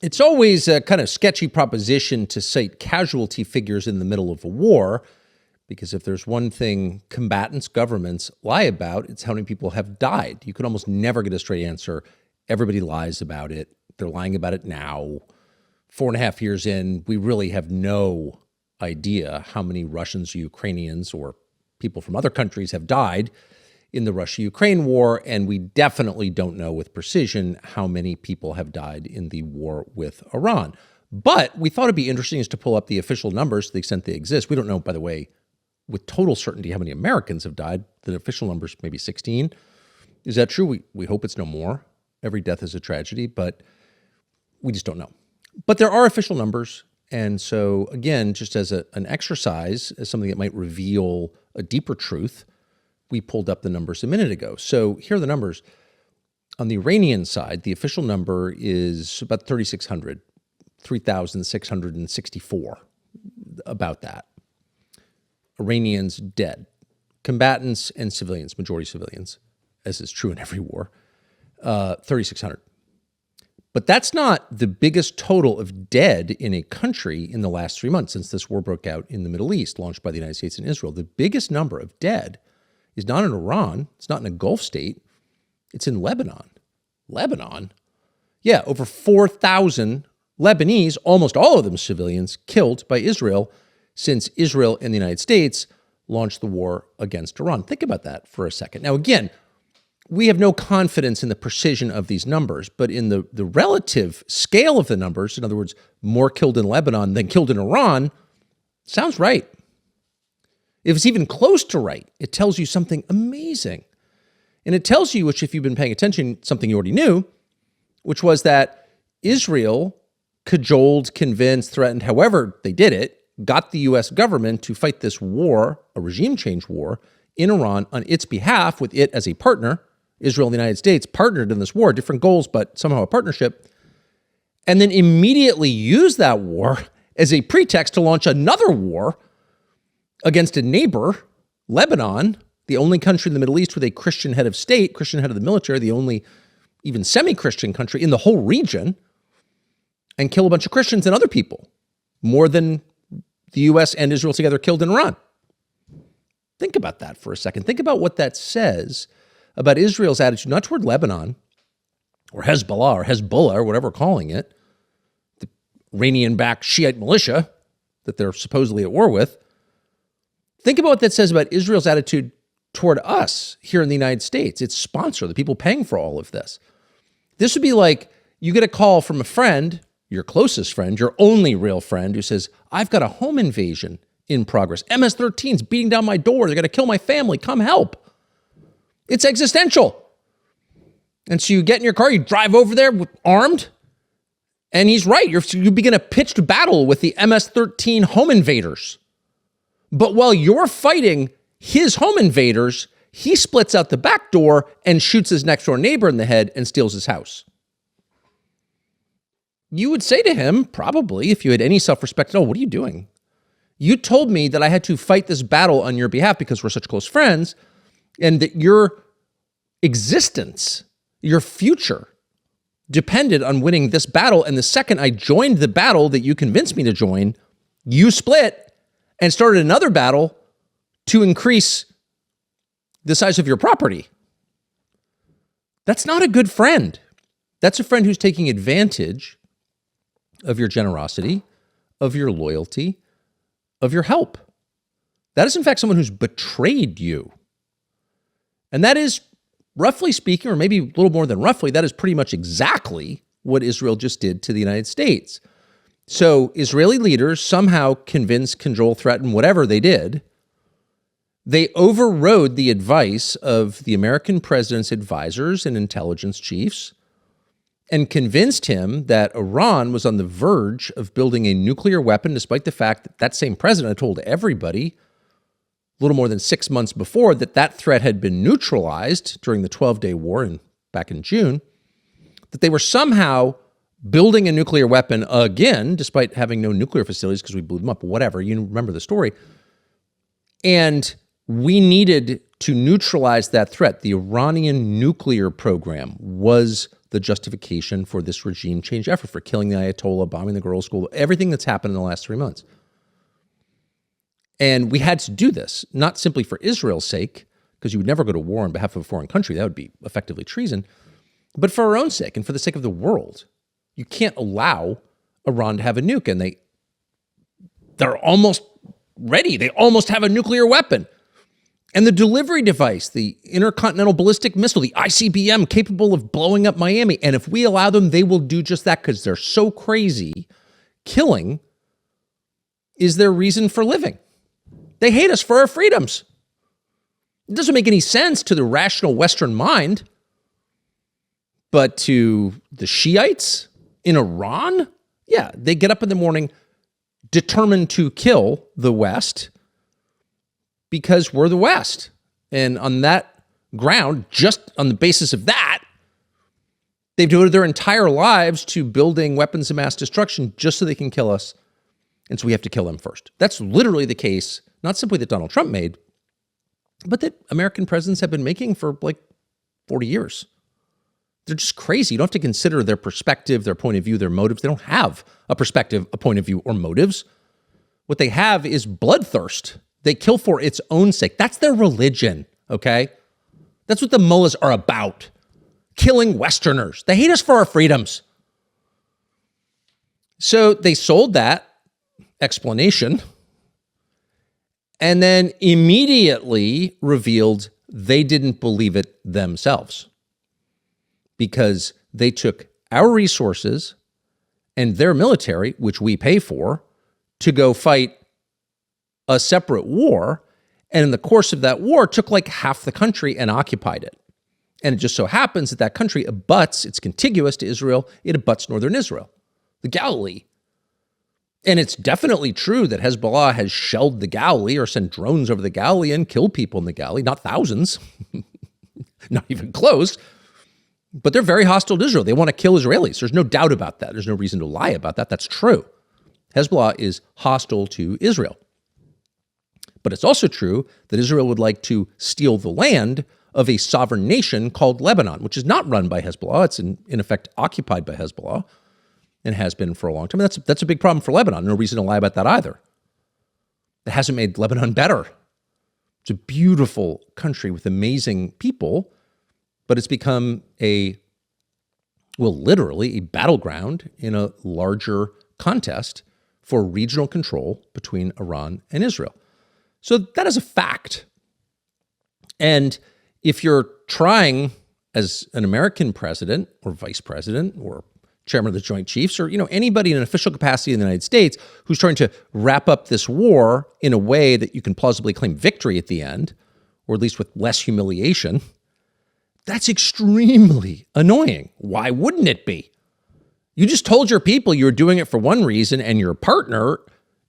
It's always a kind of sketchy proposition to cite casualty figures in the middle of a war, because if there's one thing combatants, governments lie about, it's how many people have died. You could almost never get a straight answer. Everybody lies about it. They're lying about it now. 4.5 years in, we really have no idea how many Russians, Ukrainians, or people from other countries have died in the Russia-Ukraine war, and we definitely don't know with precision how many people have died in the war with Iran. But we thought it'd be interesting is to pull up the official numbers to the extent they exist. We don't know, by the way, with total certainty how many Americans have died. The official numbers maybe 16. Is that true? We hope it's no more. Every death is a tragedy, but we just don't know. But there are official numbers. And so, again, just as an exercise, as something that might reveal a deeper truth, we pulled up the numbers a minute ago. So here are the numbers. On the Iranian side, the official number is about 3,600, 3,664, about that. Iranians dead. Combatants and civilians, majority civilians, as is true in every war, 3,600. But that's not the biggest total of dead in a country in the last 3 months since this war broke out in the Middle East, launched by the United States and Israel. The biggest number of dead is not in Iran. It's not in a Gulf state. It's in Lebanon. Lebanon? Yeah, over 4,000 Lebanese, almost all of them civilians, killed by Israel since Israel and the United States launched the war against Iran. Think about that for a second. Now, again, we have no confidence in the precision of these numbers, but in the relative scale of the numbers, in other words, more killed in Lebanon than killed in Iran, sounds right. If it's even close to right, it tells you something amazing. And it tells you, which if you've been paying attention, something you already knew, which was that Israel cajoled, convinced, threatened, however they did it, got the U.S. government to fight this war, a regime change war, in Iran on its behalf, with it as a partner. Israel and the United States partnered in this war, different goals, but somehow a partnership, and then immediately used that war as a pretext to launch another war against a neighbor, Lebanon, the only country in the Middle East with a Christian head of state, Christian head of the military, the only even semi-Christian country in the whole region, and kill a bunch of Christians and other people, more than the U.S. and Israel together killed in Iran. Think about that for a second. Think about what that says about Israel's attitude, not toward Lebanon or Hezbollah or whatever we're calling it, the Iranian-backed Shiite militia that they're supposedly at war with. Think about what that says about Israel's attitude toward us here in the United States, its sponsor, the people paying for all of this. This would be like you get a call from a friend, your closest friend, your only real friend, who says, I've got a home invasion in progress. MS-13's beating down my door. They're going to kill my family. Come help. It's existential. And so you get in your car, you drive over there armed, and he's right. You begin a pitched battle with the MS-13 home invaders. But while you're fighting his home invaders, he splits out the back door and shoots his next door neighbor in the head and steals his house. You would say to him, probably, if you had any self-respect, oh, what are you doing? You told me that I had to fight this battle on your behalf because we're such close friends, and that your existence, your future, depended on winning this battle. And the second I joined the battle that you convinced me to join, you split and started another battle to increase the size of your property. That's not a good friend. That's a friend who's taking advantage of your generosity, of your loyalty, of your help. That is, in fact, someone who's betrayed you. And that is, roughly speaking, or maybe a little more than roughly, that is pretty much exactly what Israel just did to the United States. So Israeli leaders somehow convinced, cajole, threatened, whatever they did. They overrode the advice of the American president's advisors and intelligence chiefs and convinced him that Iran was on the verge of building a nuclear weapon, despite the fact that that same president had told everybody a little more than 6 months before that threat had been neutralized during the 12-day war back in June, that they were somehow building a nuclear weapon again, despite having no nuclear facilities because we blew them up, whatever. You remember the story. And we needed to neutralize that threat. The Iranian nuclear program was the justification for this regime change effort, for killing the Ayatollah, bombing the girls' school, everything that's happened in the last 3 months. And we had to do this, not simply for Israel's sake, because you would never go to war on behalf of a foreign country. That would be effectively treason, but for our own sake and for the sake of the world. You can't allow Iran to have a nuke, and they're almost ready. They almost have a nuclear weapon. And the delivery device, the intercontinental ballistic missile, the ICBM, capable of blowing up Miami. And if we allow them, they will do just that because they're so crazy. Killing is their reason for living. They hate us for our freedoms. It doesn't make any sense to the rational Western mind. But to the Shiites in Iran, yeah, they get up in the morning determined to kill the West because we're the West. And on that ground, just on the basis of that, they've devoted their entire lives to building weapons of mass destruction just so they can kill us. And so we have to kill them first. That's literally the case, not simply that Donald Trump made, but that American presidents have been making for like 40 years. They're just crazy. You don't have to consider their perspective, their point of view, their motives. They don't have a perspective, a point of view, or motives. What they have is bloodthirst. They kill for its own sake. That's their religion, okay? That's what the mullahs are about. Killing Westerners. They hate us for our freedoms. So they sold that explanation and then immediately revealed they didn't believe it themselves because they took our resources and their military, which we pay for, to go fight a separate war, and in the course of that war, took like half the country and occupied it. And it just so happens that that country abuts, it's contiguous to Israel, it abuts northern Israel, the Galilee. And it's definitely true that Hezbollah has shelled the Galilee or sent drones over the Galilee and killed people in the Galilee, not thousands, not even close, but they're very hostile to Israel. They want to kill Israelis. There's no doubt about that. There's no reason to lie about that. That's true. Hezbollah is hostile to Israel. But it's also true that Israel would like to steal the land of a sovereign nation called Lebanon, which is not run by Hezbollah. It's in effect occupied by Hezbollah and has been for a long time. That's a big problem for Lebanon. No reason to lie about that either. It hasn't made Lebanon better. It's a beautiful country with amazing people, but it's become literally a battleground in a larger contest for regional control between Iran and Israel. So that is a fact. And if you're trying as an American president or vice president or chairman of the Joint Chiefs or anybody in an official capacity in the United States who's trying to wrap up this war in a way that you can plausibly claim victory at the end, or at least with less humiliation, that's extremely annoying. Why wouldn't it be? You just told your people you were doing it for one reason, and your partner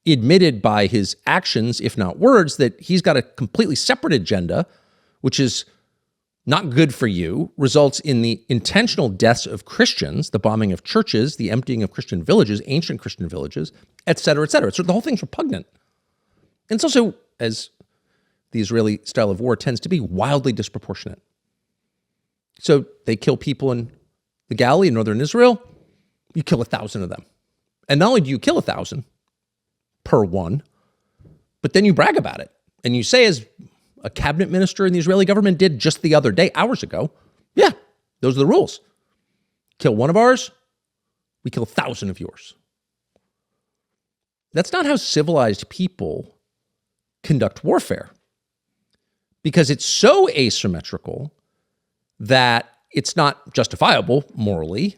admitted by his actions, if not words, that he's got a completely separate agenda, which is not good for you, results in the intentional deaths of Christians, the bombing of churches, the emptying of Christian villages, ancient Christian villages, et cetera, et cetera. So the whole thing's repugnant. And it's also, as the Israeli style of war tends to be, wildly disproportionate. So they kill people in the Galilee in northern Israel, you kill 1,000 of them. And not only do you kill 1,000 per one, but then you brag about it. And you say, as a cabinet minister in the Israeli government did just the other day, hours ago, yeah, those are the rules. Kill one of ours, we kill 1,000 of yours. That's not how civilized people conduct warfare, because it's so asymmetrical that it's not justifiable morally.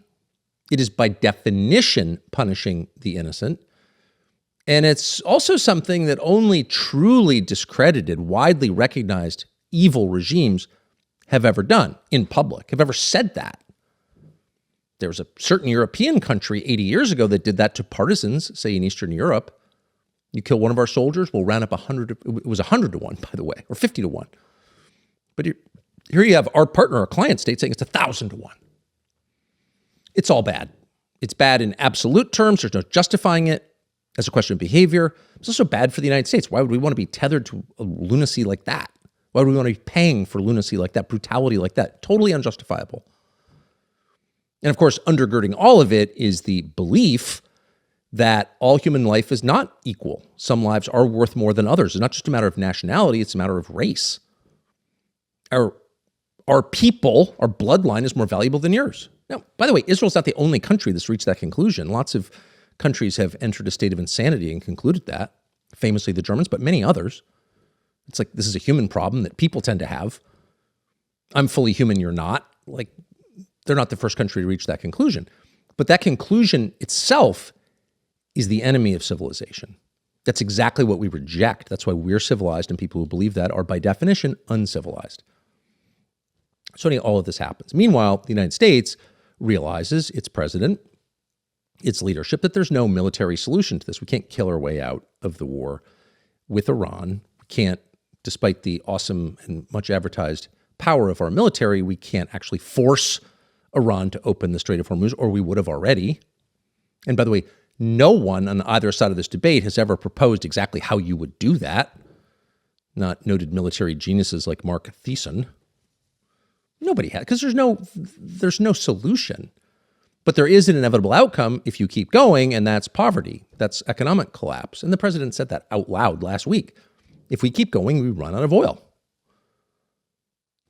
It is by definition punishing the innocent. And it's also something that only truly discredited, widely recognized evil regimes have ever done in public, have ever said that. There was a certain European country 80 years ago that did that to partisans, say in Eastern Europe. You kill one of our soldiers, we'll round up 100. It was 100 to 1, by the way, or 50 to 1. But here you have our partner, our client state, saying it's 1,000 to 1. It's all bad. It's bad in absolute terms. There's no justifying it as a question of behavior. It's also bad for the United States. Why would we want to be tethered to a lunacy like that? Why would we want to be paying for lunacy like that, brutality like that? Totally unjustifiable. And of course, undergirding all of it is the belief that all human life is not equal. Some lives are worth more than others. It's not just a matter of nationality, it's a matter of race. Our people, our bloodline is more valuable than yours. Now, by the way, Israel's not the only country that's reached that conclusion. Lots of countries have entered a state of insanity and concluded that, famously the Germans, but many others. It's like, this is a human problem that people tend to have. I'm fully human, you're not. Like, they're not the first country to reach that conclusion. But that conclusion itself is the enemy of civilization. That's exactly what we reject. That's why we're civilized, and people who believe that are, by definition, uncivilized. So all of this happens. Meanwhile, the United States realizes, its president, its leadership, that there's no military solution to this. We can't kill our way out of the war with Iran. We can't, despite the awesome and much advertised power of our military, we can't actually force Iran to open the Strait of Hormuz, or we would have already. And by the way, no one on either side of this debate has ever proposed exactly how you would do that. Not noted military geniuses like Mark Thiessen. Nobody has, because there's no solution. But there is an inevitable outcome if you keep going, and that's poverty. That's economic collapse. And the president said that out loud last week. If we keep going, we run out of oil.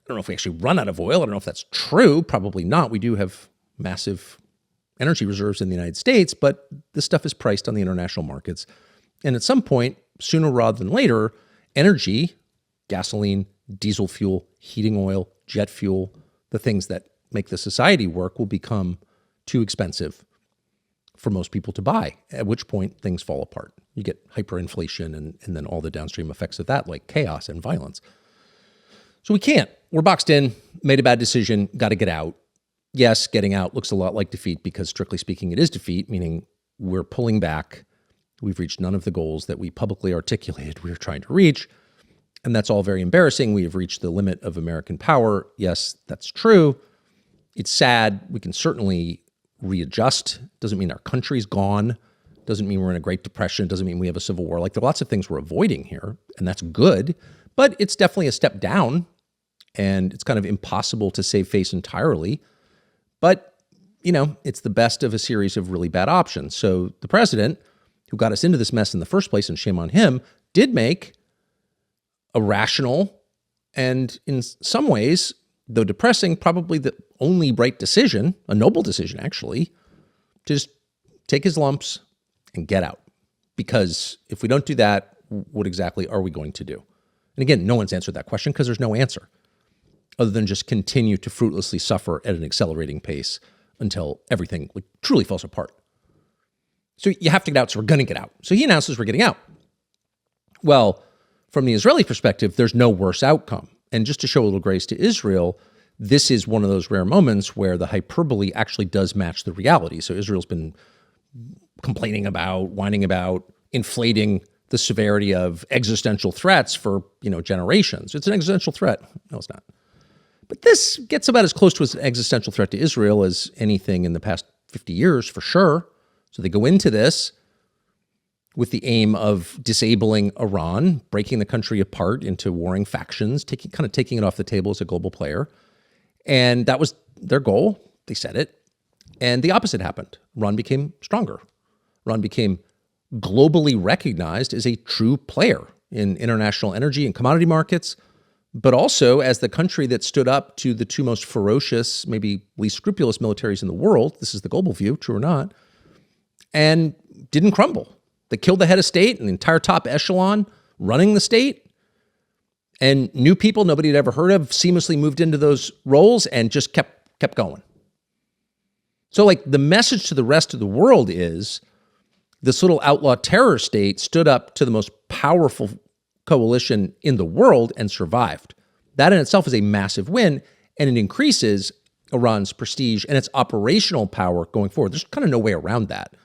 I don't know if we actually run out of oil. I don't know if that's true. Probably not. We do have massive energy reserves in the United States, but this stuff is priced on the international markets. And at some point, sooner rather than later, energy, gasoline, diesel fuel, heating oil, jet fuel, the things that make the society work will become too expensive for most people to buy, at which point things fall apart. You get hyperinflation and then all the downstream effects of that, like chaos and violence. So we can't. We're boxed in, made a bad decision, got to get out. Yes, getting out looks a lot like defeat because, strictly speaking, it is defeat, meaning we're pulling back. We've reached none of the goals that we publicly articulated we were trying to reach. And that's all very embarrassing. We have reached the limit of American power. Yes, that's true. It's sad. We can certainly readjust. Doesn't mean our country's gone. Doesn't mean we're in a Great Depression. Doesn't mean we have a civil war. Like, there are lots of things we're avoiding here, and that's good. But it's definitely a step down, and it's kind of impossible to save face entirely. But, it's the best of a series of really bad options. So the president, who got us into this mess in the first place, and shame on him, did make a rational and, in some ways, though depressing, probably the only right decision, a noble decision actually, to just take his lumps and get out. Because if we don't do that, what exactly are we going to do? And again, no one's answered that question because there's no answer other than just continue to fruitlessly suffer at an accelerating pace until everything truly falls apart. So you have to get out, so we're going to get out. So he announces we're getting out. Well, from the Israeli perspective, there's no worse outcome. And just to show a little grace to Israel, this is one of those rare moments where the hyperbole actually does match the reality. So Israel's been complaining about, whining about, inflating the severity of existential threats for, generations. It's an existential threat. No, it's not. But this gets about as close to an existential threat to Israel as anything in the past 50 years, for sure. So they go into this with the aim of disabling Iran, breaking the country apart into warring factions, taking it off the table as a global player. And that was their goal. They said it. And the opposite happened. Iran became stronger. Iran became globally recognized as a true player in international energy and commodity markets, but also as the country that stood up to the two most ferocious, maybe least scrupulous militaries in the world. This is the global view, true or not, and didn't crumble. They killed the head of state and the entire top echelon running the state, and new people nobody had ever heard of seamlessly moved into those roles and just kept going. So the message to the rest of the world is this little outlaw terror state stood up to the most powerful coalition in the world and survived. That in itself is a massive win, and it increases Iran's prestige and its operational power going forward. There's kind of no way around that.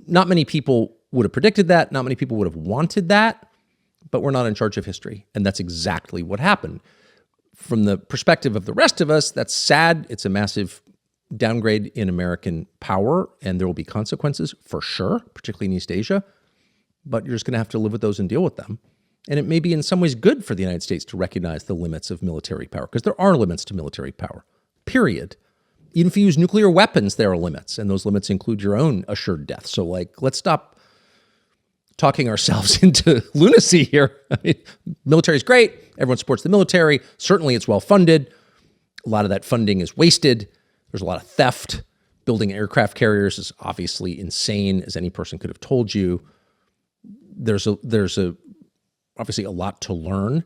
Not many people would have predicted that. Not many people would have wanted that, but we're not in charge of history. And that's exactly what happened. From the perspective of the rest of us, that's sad. It's a massive downgrade in American power, and there will be consequences for sure, particularly in East Asia. But you're just going to have to live with those and deal with them. And it may be in some ways good for the United States to recognize the limits of military power, because there are limits to military power, period. Even if you use nuclear weapons, there are limits, and those limits include your own assured death. So, like, let's stop talking ourselves into lunacy here. I mean, military is great. Everyone supports the military. Certainly, it's well funded. A lot of that funding is wasted. There's a lot of theft. Building aircraft carriers is obviously insane, as any person could have told you. There's obviously a lot to learn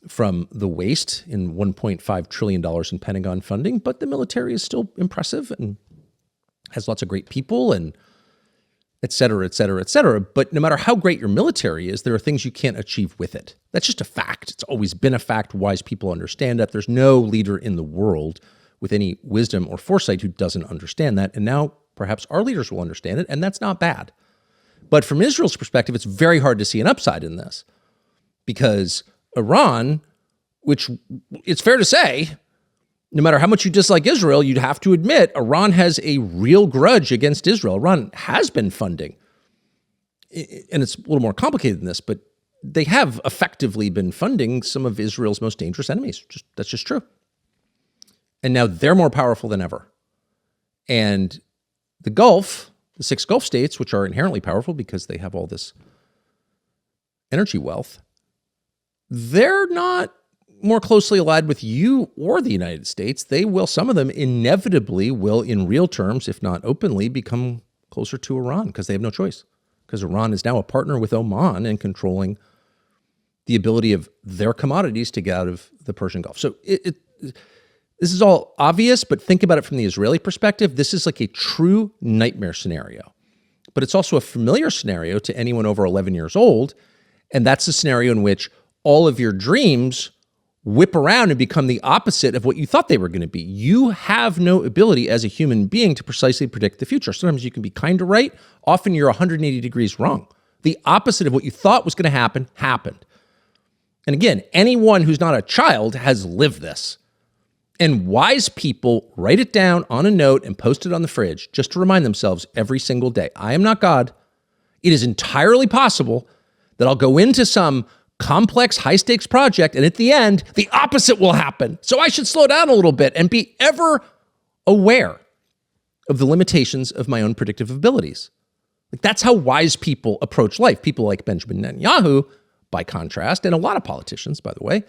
from the waste in $1.5 trillion in Pentagon funding, but the military is still impressive and has lots of great people and et cetera, et cetera, et cetera. But no matter how great your military is, there are things you can't achieve with it. That's just a fact. It's always been a fact. Wise people understand that. There's no leader in the world with any wisdom or foresight who doesn't understand that. And now perhaps our leaders will understand it, and that's not bad. But from Israel's perspective, it's very hard to see an upside in this because Iran, which it's fair to say, no matter how much you dislike Israel, you'd have to admit Iran has a real grudge against Israel. Iran has been funding, and it's a little more complicated than this, but they have effectively been funding some of Israel's most dangerous enemies. That's just true. And now they're more powerful than ever. And the Gulf, the 6 Gulf states, which are inherently powerful because they have all this energy wealth, they're not more closely allied with you or the United States. They will, some of them inevitably will, in real terms, if not openly, become closer to Iran because they have no choice. Because Iran is now a partner with Oman in controlling the ability of their commodities to get out of the Persian Gulf. So this is all obvious, but think about it from the Israeli perspective. This is like a true nightmare scenario. But it's also a familiar scenario to anyone over 11 years old. And that's the scenario in which all of your dreams whip around and become the opposite of what you thought they were going to be. You have no ability as a human being to precisely predict the future. Sometimes you can be kind of right. Often you're 180 degrees wrong. The opposite of what you thought was going to happen, happened. And again, anyone who's not a child has lived this. And wise people write it down on a note and post it on the fridge just to remind themselves every single day. I am not God. It is entirely possible that I'll go into some complex, high-stakes project, and at the end, the opposite will happen. So I should slow down a little bit and be ever aware of the limitations of my own predictive abilities. Like, that's how wise people approach life. People like Benjamin Netanyahu, by contrast, and a lot of politicians, by the way,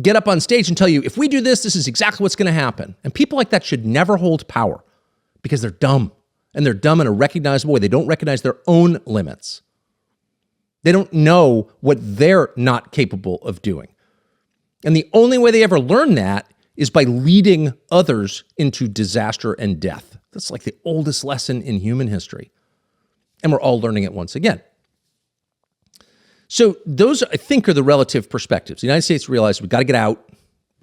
get up on stage and tell you, if we do this, this is exactly what's going to happen. And people like that should never hold power because they're dumb. And they're dumb in a recognizable way. They don't recognize their own limits. They don't know what they're not capable of doing. And the only way they ever learn that is by leading others into disaster and death. That's like the oldest lesson in human history. And we're all learning it once again. So those, I think, are the relative perspectives. The United States realized we've got to get out.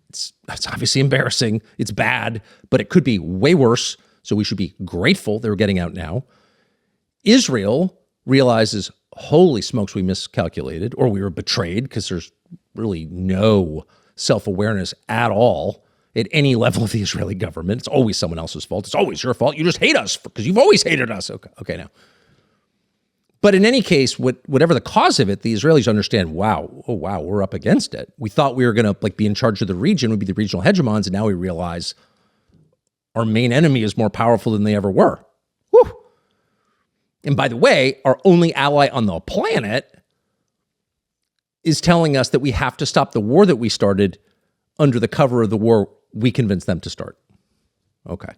It's obviously embarrassing. It's bad, but it could be way worse. So we should be grateful they're getting out now. Israel realizes, holy smokes, we miscalculated, or we were betrayed, because there's really no self-awareness at all at any level of the Israeli government. It's always someone else's fault. It's always your fault. You just hate us because you've always hated us. Okay, now. But in any case, whatever the cause of it, the Israelis understand, wow, we're up against it. We thought we were going to be in charge of the region, we'd be the regional hegemons, and now we realize our main enemy is more powerful than they ever were. Whew. And by the way, our only ally on the planet is telling us that we have to stop the war that we started under the cover of the war we convinced them to start. Okay.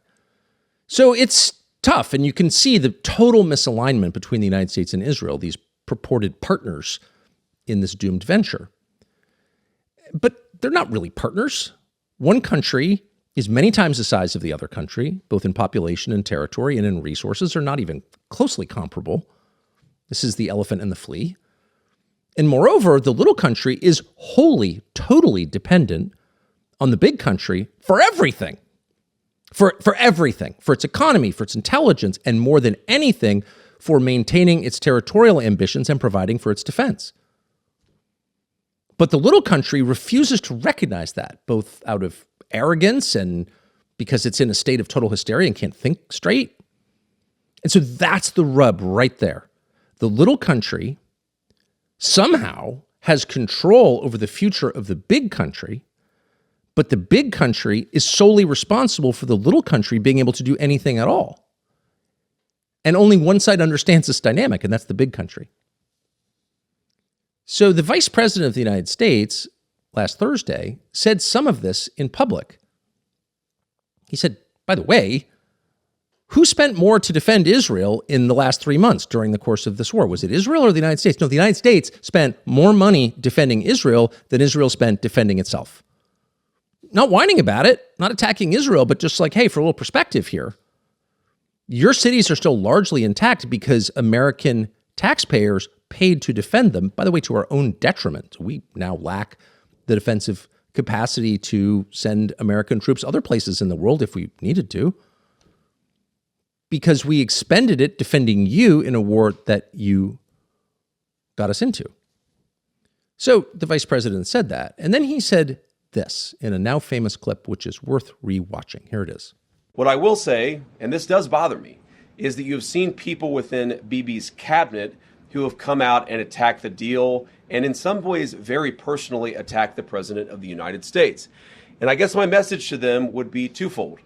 So it's tough, and you can see the total misalignment between the United States and Israel, these purported partners in this doomed venture. But they're not really partners. One country is many times the size of the other country, both in population and territory and in resources. Are not even closely comparable. This is the elephant and the flea. And moreover, the little country is wholly, totally dependent on the big country for everything. For everything, for its economy, for its intelligence, and more than anything, for maintaining its territorial ambitions and providing for its defense. But the little country refuses to recognize that, both out of arrogance and because it's in a state of total hysteria and can't think straight. And so that's the rub right there. The little country somehow has control over the future of the big country But the big country is solely responsible for the little country being able to do anything at all. And only one side understands this dynamic, and that's the big country. So the vice president of the United States last Thursday said some of this in public. He said, by the way, who spent more to defend Israel in the last 3 months during the course of this war? Was it Israel or the United States? No, the United States spent more money defending Israel than Israel spent defending itself. Not whining about it, not attacking Israel, but just like, hey, for a little perspective here, your cities are still largely intact because American taxpayers paid to defend them, by the way, to our own detriment. We now lack the defensive capacity to send American troops other places in the world if we needed to, because we expended it defending you in a war that you got us into. So the vice president said that, and then he said this in a now famous clip, which is worth rewatching. Here it is. What I will say, and this does bother me, is that you have seen people within Bibi's cabinet who have come out and attacked the deal, and in some ways very personally attacked the President of the United States. And I guess my message to them would be twofold.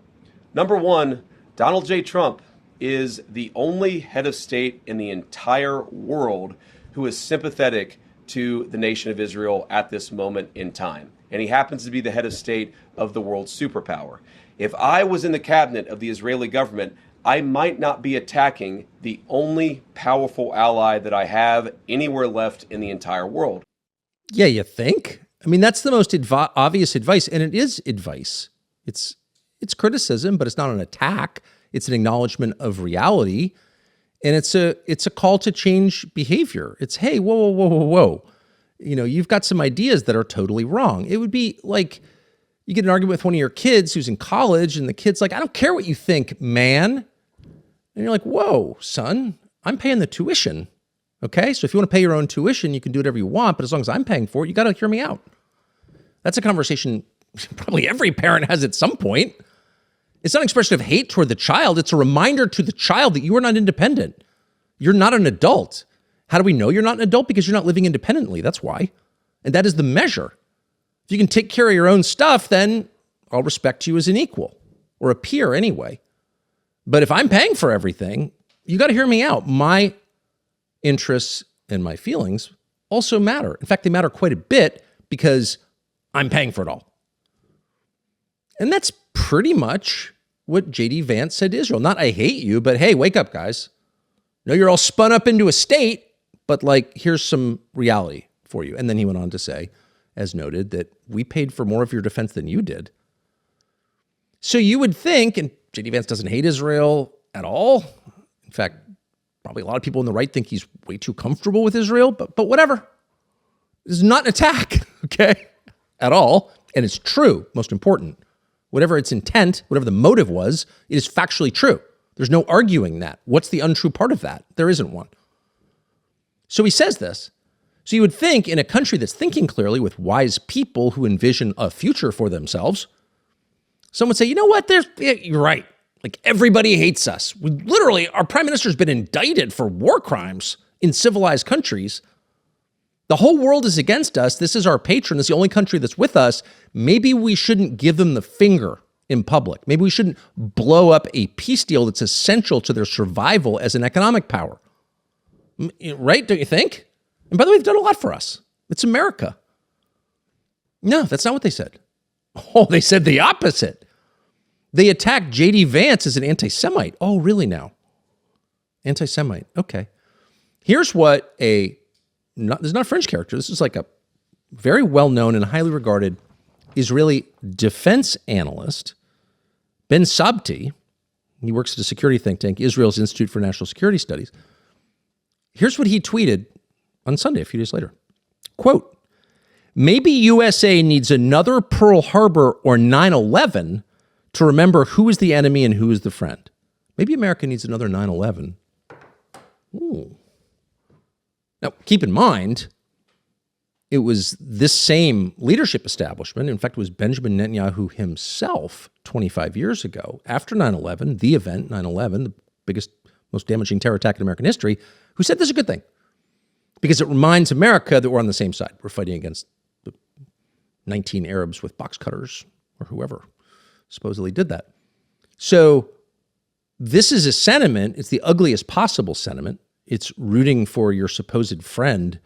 Number one, Donald J. Trump is the only head of state in the entire world who is sympathetic to the nation of Israel at this moment in time. And he happens to be the head of state of the world's superpower. If I was in the cabinet of the Israeli government, I might not be attacking the only powerful ally that I have anywhere left in the entire world. Yeah, you think? I mean, that's the most obvious advice, and it is advice. It's criticism, but it's not an attack. It's an acknowledgement of reality, and it's a call to change behavior. It's, hey, whoa. You know, you've got some ideas that are totally wrong. It would be like you get an argument with one of your kids who's in college, and the kid's like, I don't care what you think, man. And you're like, whoa, son, I'm paying the tuition. Okay, so if you want to pay your own tuition, you can do whatever you want, but as long as I'm paying for it, you got to hear me out. That's a conversation probably every parent has at some point. It's not an expression of hate toward the child. It's a reminder to the child that you are not independent. You're not an adult. How do we know you're not an adult? Because you're not living independently. That's why. And that is the measure. If you can take care of your own stuff, then I'll respect you as an equal or a peer anyway. But if I'm paying for everything, you got to hear me out. My interests and my feelings also matter. In fact, they matter quite a bit because I'm paying for it all. And that's pretty much what J.D. Vance said to Israel. Not, I hate you, but hey, wake up, guys. No, you're all spun up into a state, but like, here's some reality for you. And then he went on to say, as noted, that we paid for more of your defense than you did. So you would think, and J.D. Vance doesn't hate Israel at all. In fact, probably a lot of people on the right think he's way too comfortable with Israel, but whatever. This is not an attack, okay, at all. And it's true, most important. Whatever its intent, whatever the motive was, it is factually true. There's no arguing that. What's the untrue part of that? There isn't one. So he says this. So you would think in a country that's thinking clearly with wise people who envision a future for themselves, someone would say, you know what, you're right. Like everybody hates us. Our prime minister's been indicted for war crimes in civilized countries. The whole world is against us. This is our patron. This is the only country that's with us. Maybe we shouldn't give them the finger in public. Maybe we shouldn't blow up a peace deal that's essential to their survival as an economic power. Right? Don't you think? And by the way, they've done a lot for us. It's America. No, that's not what they said. Oh, they said the opposite. They attacked J.D. Vance as an anti-Semite. Oh, really now? Anti-Semite. Okay. Here's what this is not a French character. This is like a very well-known and highly regarded Israeli defense analyst, Ben Sabti. He works at a security think tank, Israel's Institute for National Security Studies. Here's what he tweeted on Sunday, a few days later. Quote, maybe USA needs another Pearl Harbor or 9/11 to remember who is the enemy and who is the friend. Maybe America needs another 9/11. Ooh. Now, keep in mind, it was this same leadership establishment, in fact, it was Benjamin Netanyahu himself 25 years ago, after 9/11, the event, 9/11, the biggest, most damaging terror attack in American history, who said this is a good thing. Because it reminds America that we're on the same side. We're fighting against the 19 Arabs with box cutters or whoever supposedly did that. So this is a sentiment. It's the ugliest possible sentiment. It's rooting for your supposed friend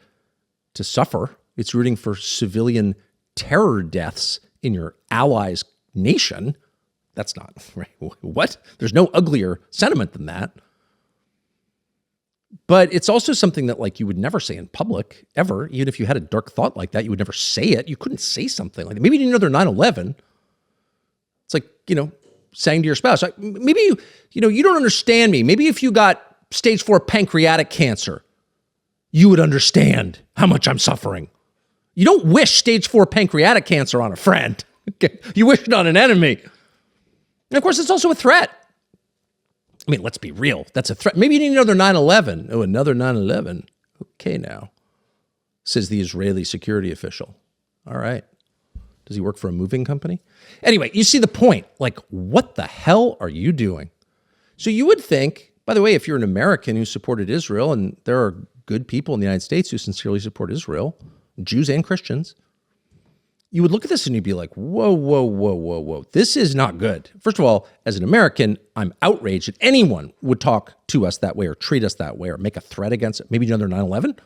to suffer. It's rooting for civilian terror deaths in your allies' nation. That's not right. What? There's no uglier sentiment than that. But it's also something that like you would never say in public, ever. Even if you had a dark thought like that, you would never say it. You couldn't say something like that. Maybe you didn't know they're 9/11. It's like, saying to your spouse, like, maybe you don't understand me. Maybe if you got stage 4 pancreatic cancer, you would understand how much I'm suffering. You don't wish stage 4 pancreatic cancer on a friend. Okay? You wish it on an enemy. And of course, it's also a threat. I mean, let's be real. That's a threat. Maybe you need another 9/11. Oh, another 9/11. Okay, now, says the Israeli security official. All right. Does he work for a moving company? Anyway, you see the point. Like, what the hell are you doing? So you would think, by the way, if you're an American who supported Israel, and there are good people in the United States who sincerely support Israel, Jews and Christians, you would look at this and you'd be like, whoa, whoa, whoa, whoa, whoa. This is not good. First of all, as an American, I'm outraged that anyone would talk to us that way or treat us that way or make a threat against it. Maybe another 9/11.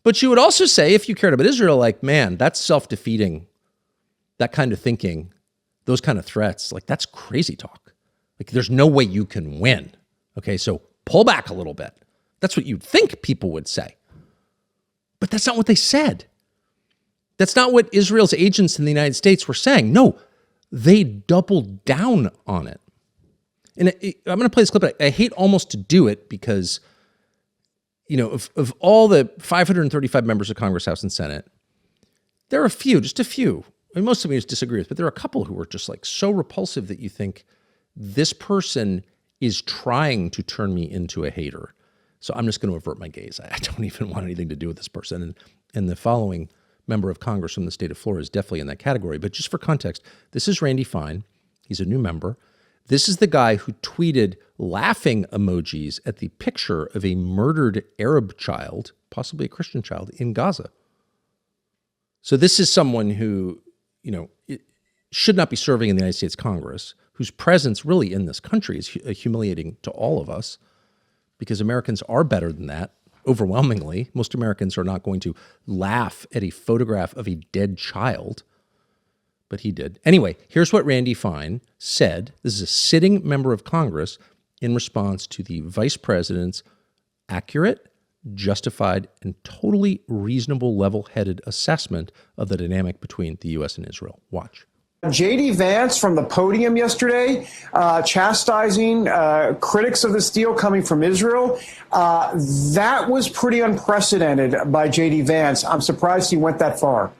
But you would also say, if you cared about Israel, like, man, that's self-defeating. That kind of thinking, those kind of threats, like that's crazy talk. Like there's no way you can win. Okay, so pull back a little bit. That's what you'd think people would say. But that's not what they said. That's not what Israel's agents in the United States were saying. No, they doubled down on it. And I'm going to play this clip. I hate almost to do it because, of all the 535 members of Congress, House, and Senate, there are just a few. I mean, most of you just disagree with, but there are a couple who are just like so repulsive that you think this person is trying to turn me into a hater. So I'm just going to avert my gaze. I don't even want anything to do with this person. And the following member of Congress from the state of Florida is definitely in that category. But just for context, this is Randy Fine. He's a new member. This is the guy who tweeted laughing emojis at the picture of a murdered Arab child, possibly a Christian child, in Gaza. So this is someone who, should not be serving in the United States Congress, whose presence really in this country is humiliating to all of us, because Americans are better than that. Overwhelmingly, most Americans are not going to laugh at a photograph of a dead child, but he did. Anyway, here's what Randy Fine said. This is a sitting member of Congress in response to the vice president's accurate, justified, and totally reasonable level-headed assessment of the dynamic between the U.S. and Israel. Watch. J.D. Vance from the podium yesterday, chastising critics of this deal coming from Israel. That was pretty unprecedented by J.D. Vance. I'm surprised he went that far.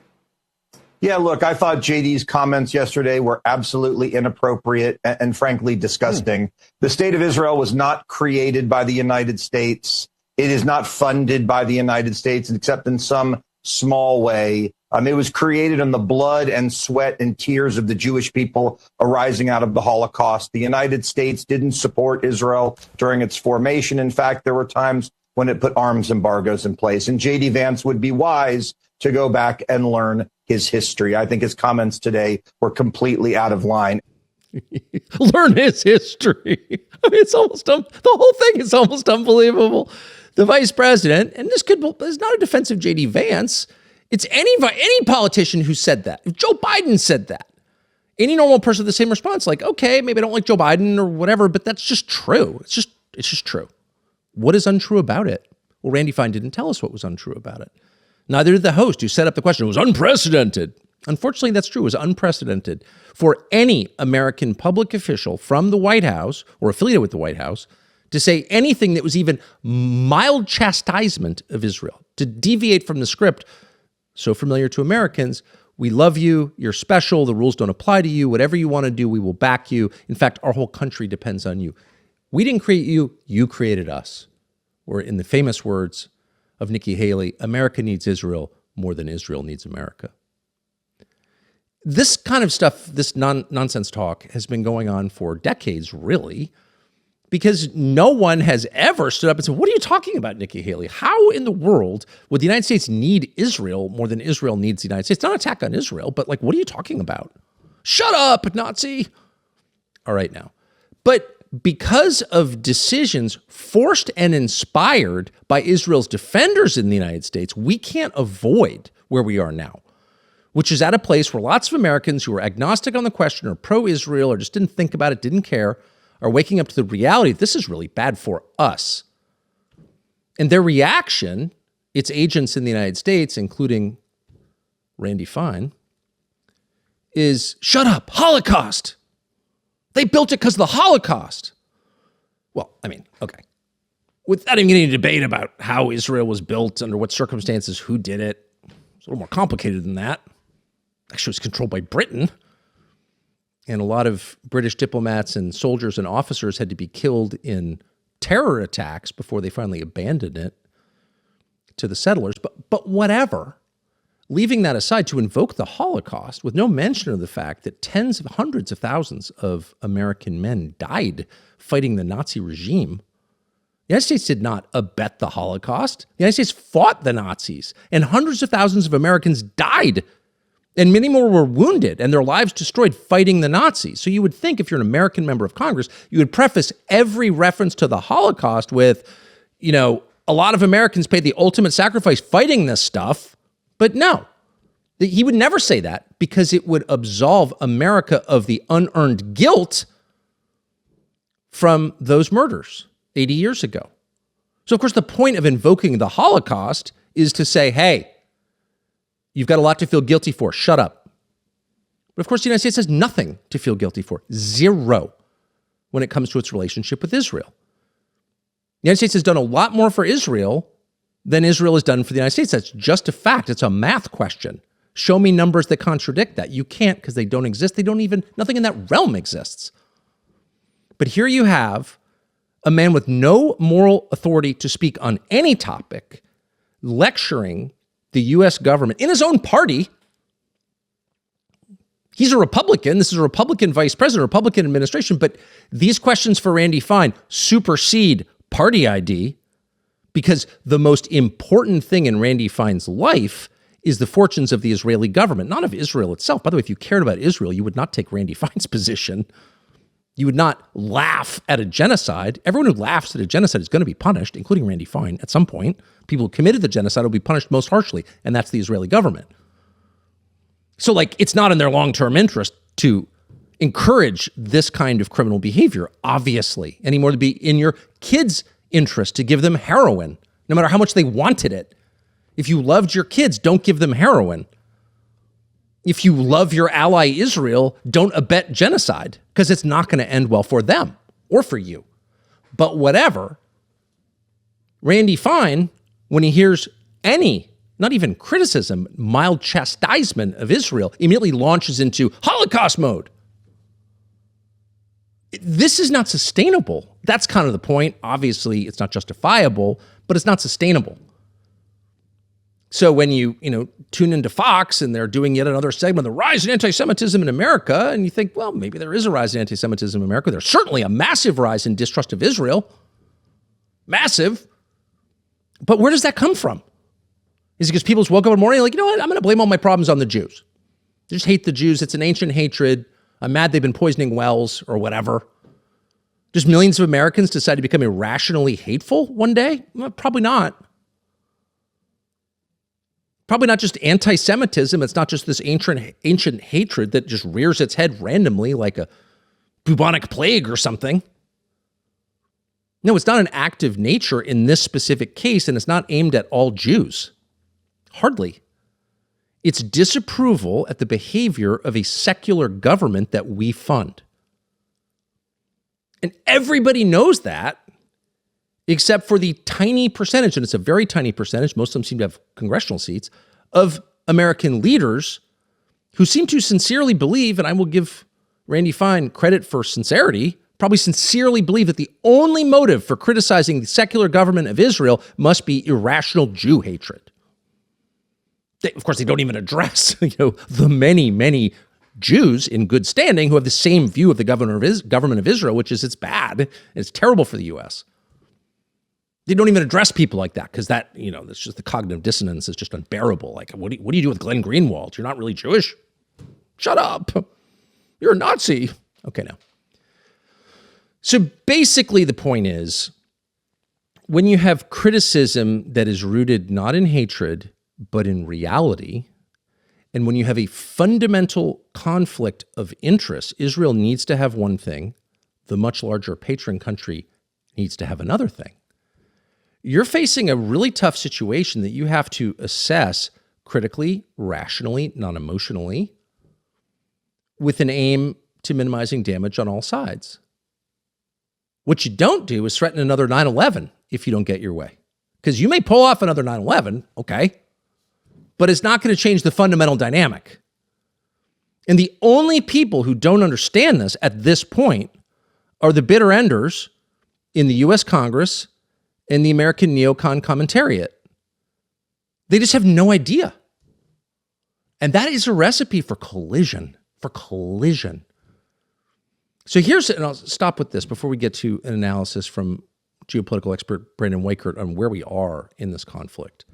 Yeah, look, I thought JD's comments yesterday were absolutely inappropriate and frankly disgusting. The state of Israel was not created by the United States. It is not funded by the United States, except in some small way. It was created in the blood and sweat and tears of the Jewish people arising out of the Holocaust. The United States didn't support Israel during its formation. In fact, there were times when it put arms embargoes in place. And J.D. Vance would be wise to go back and learn his history. I think his comments today were completely out of line. Learn his history. I mean, it's almost the whole thing is almost unbelievable. The vice president, and this is not a defense of J.D. Vance. It's any politician who said that. If Joe Biden said that, any normal person with the same response, like, okay, maybe I don't like Joe Biden or whatever, but that's just true. It's just true. What is untrue about it? Well, Randy Fine didn't tell us what was untrue about it. Neither did the host who set up the question. It was unprecedented. Unfortunately, that's true. It was unprecedented for any American public official from the White House or affiliated with the White House to say anything that was even mild chastisement of Israel, to deviate from the script so familiar to Americans. We love you. You're special. The rules don't apply to you. Whatever you want to do, we will back you. In fact, our whole country depends on you. We didn't create you. You created us. Or in the famous words of Nikki Haley, America needs Israel more than Israel needs America. This kind of stuff, this nonsense talk has been going on for decades, really, because no one has ever stood up and said, what are you talking about, Nikki Haley? How in the world would the United States need Israel more than Israel needs the United States? It's not an attack on Israel, but like, what are you talking about? Shut up, Nazi. All right now. But because of decisions forced and inspired by Israel's defenders in the United States, we can't avoid where we are now, which is at a place where lots of Americans who are agnostic on the question or pro-Israel or just didn't think about it, didn't care, are waking up to the reality that this is really bad for us. And their reaction, its agents in the United States, including Randy Fine, is shut up, Holocaust. They built it because of the Holocaust. Well, I mean, okay. Without even getting into debate about how Israel was built, under what circumstances, who did it, it's a little more complicated than that. Actually, it was controlled by Britain. And a lot of British diplomats and soldiers and officers had to be killed in terror attacks before they finally abandoned it to the settlers. But whatever. Leaving that aside, to invoke the Holocaust with no mention of the fact that tens of hundreds of thousands of American men died fighting the Nazi regime. The United States did not abet the Holocaust. The United States fought the Nazis, and hundreds of thousands of Americans died, and many more were wounded and their lives destroyed fighting the Nazis. So you would think if you're an American member of Congress, you would preface every reference to the Holocaust with, a lot of Americans paid the ultimate sacrifice fighting this stuff. But no, he would never say that because it would absolve America of the unearned guilt from those murders 80 years ago. So, of course, the point of invoking the Holocaust is to say, hey, you've got a lot to feel guilty for. Shut up. But, of course, the United States has nothing to feel guilty for. Zero when it comes to its relationship with Israel. The United States has done a lot more for Israel than Israel has done for the United States. That's just a fact. It's a math question. Show me numbers that contradict that. You can't because they don't exist. Nothing in that realm exists. But here you have a man with no moral authority to speak on any topic, lecturing the U.S. government in his own party. He's a Republican. This is a Republican vice president, Republican administration. But these questions for Randy Fine supersede party ID, because the most important thing in Randy Fine's life is the fortunes of the Israeli government, not of Israel itself. By the way, if you cared about Israel, you would not take Randy Fine's position. You would not laugh at a genocide. Everyone who laughs at a genocide is going to be punished, including Randy Fine at some point. People who committed the genocide will be punished most harshly, and that's the Israeli government. So, it's not in their long-term interest to encourage this kind of criminal behavior, obviously, anymore to be in your kids' interest to give them heroin, no matter how much they wanted it. If you loved your kids, don't give them heroin. If you love your ally Israel, don't abet genocide, because it's not going to end well for them or for you. But whatever, Randy Fine, when he hears any, not even criticism, mild chastisement of Israel, immediately launches into Holocaust mode. This is not sustainable. That's kind of the point. Obviously, it's not justifiable, but it's not sustainable. So when you tune into Fox and they're doing yet another segment, the rise in anti-Semitism in America, and you think, well, maybe there is a rise in anti-Semitism in America. There's certainly a massive rise in distrust of Israel. Massive. But where does that come from? Is it because people just woke up in the morning like, you know what, I'm going to blame all my problems on the Jews. They just hate the Jews. It's an ancient hatred. I'm mad they've been poisoning wells or whatever. Just millions of Americans decide to become irrationally hateful one day? Well, probably not. Probably not just anti-Semitism. It's not just this ancient hatred that just rears its head randomly like a bubonic plague or something. No, it's not an act of nature in this specific case, and it's not aimed at all Jews. Hardly. It's disapproval at the behavior of a secular government that we fund. And everybody knows that, except for the tiny percentage, and it's a very tiny percentage, most of them seem to have congressional seats, of American leaders who seem to sincerely believe, and I will give Randy Fine credit for sincerity, probably sincerely believe that the only motive for criticizing the secular government of Israel must be irrational Jew hatred. Of course, they don't even address the many, many Jews in good standing who have the same view of the government of Israel, which is it's bad and it's terrible for the U.S. They don't even address people like that because that's just the cognitive dissonance is just unbearable. Like, what do you do with Glenn Greenwald? You're not really Jewish? Shut up. You're a Nazi. Okay, no. So basically the point is, when you have criticism that is rooted not in hatred, but in reality, and when you have a fundamental conflict of interest, Israel needs to have one thing, the much larger patron country needs to have another thing. You're facing a really tough situation that you have to assess critically, rationally, non-emotionally, with an aim to minimizing damage on all sides. What you don't do is threaten another 9/11 if you don't get your way. Because you may pull off another 9/11, okay, but it's not going to change the fundamental dynamic. And the only people who don't understand this at this point are the bitter enders in the U.S. Congress and the American neocon commentariat. They just have no idea. And that is a recipe for collision, So here's, and I'll stop with this before we get to an analysis from geopolitical expert Brandon Weichert on where we are in this conflict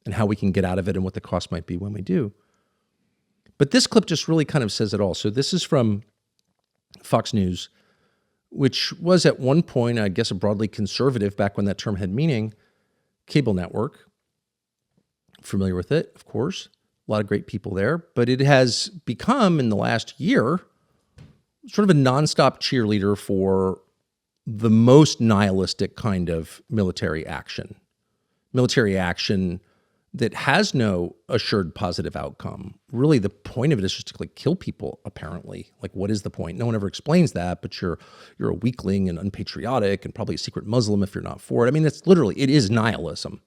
and how we can get out of it and what the cost might be when we do. But this clip just really kind of says it all. So this is from Fox News, which was at one point, I guess, a broadly conservative, back when that term had meaning, cable network. Familiar with it, of course. A lot of great people there. But it has become, in the last year, sort of a nonstop cheerleader for the most nihilistic kind of military action. Military action that has no assured positive outcome. Really, the point of it is just to kill people, apparently. Like, what is the point? No one ever explains that, but you're a weakling and unpatriotic and probably a secret Muslim if you're not for it. I mean, it is nihilism.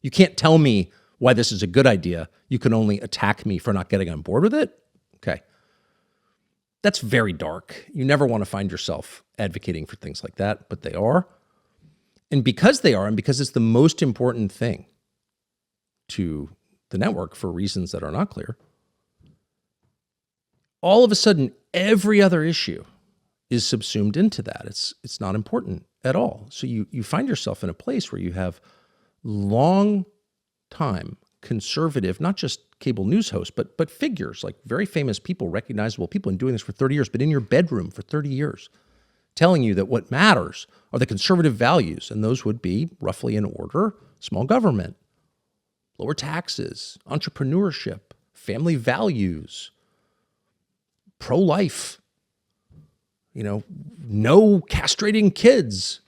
You can't tell me why this is a good idea. You can only attack me for not getting on board with it. Okay. That's very dark. You never want to find yourself advocating for things like that, but they are. And because they are, and because it's the most important thing to the network for reasons that are not clear, all of a sudden, every other issue is subsumed into that. It's not important at all. So you find yourself in a place where you have long time conservative, not just cable news hosts, but figures like very famous people, recognizable people, and doing this for 30 years, but in your bedroom for 30 years, telling you that what matters are the conservative values, and those would be, roughly in order, small government, lower taxes, entrepreneurship, family values, pro-life, no castrating kids.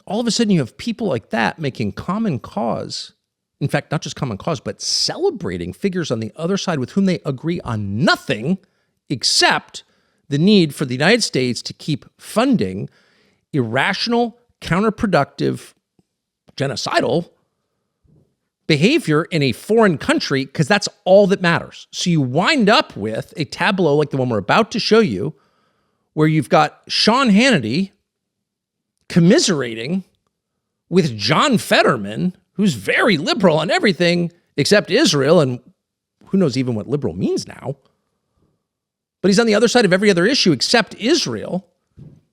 All of a sudden you have people like that making common cause. In fact, not just common cause, but celebrating figures on the other side with whom they agree on nothing except the need for the United States to keep funding irrational, counterproductive, genocidal behavior in a foreign country, because that's all that matters. So you wind up with a tableau like the one we're about to show you, where you've got Sean Hannity commiserating with John Fetterman, who's very liberal on everything except Israel, and who knows even what liberal means now. But he's on the other side of every other issue except Israel,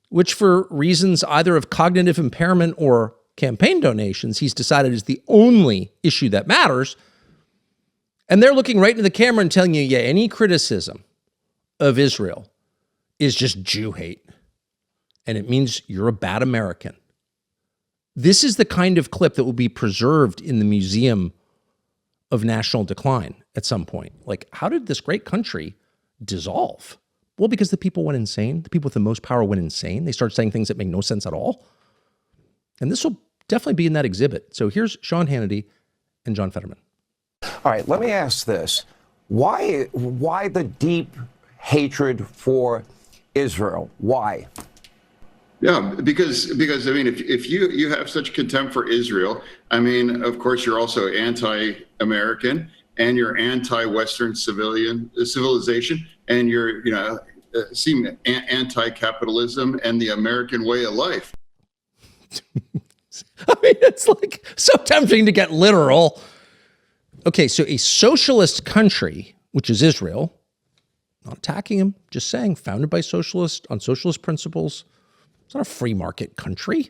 which for reasons either of cognitive impairment or campaign donations, he's decided is the only issue that matters. And they're looking right into the camera and telling you, yeah, any criticism of Israel is just Jew hate. And it means you're a bad American. This is the kind of clip that will be preserved in the Museum of National Decline at some point. Like, how did this great country dissolve? Well, because the people went insane. The people with the most power went insane. They started saying things that make no sense at all. And this will definitely be in that exhibit. So here's Sean Hannity and John Fetterman. All right, let me ask this. Why the deep hatred for Israel? Why? Yeah, because I mean, if you have such contempt for Israel, I mean, of course, you're also anti-American and you're anti-Western civilization, and you're seem anti-capitalism and the American way of life. I mean, it's like so tempting to get literal. Okay, so a socialist country, which is Israel, not attacking him, just saying, founded by socialists on socialist principles. It's not a free market country.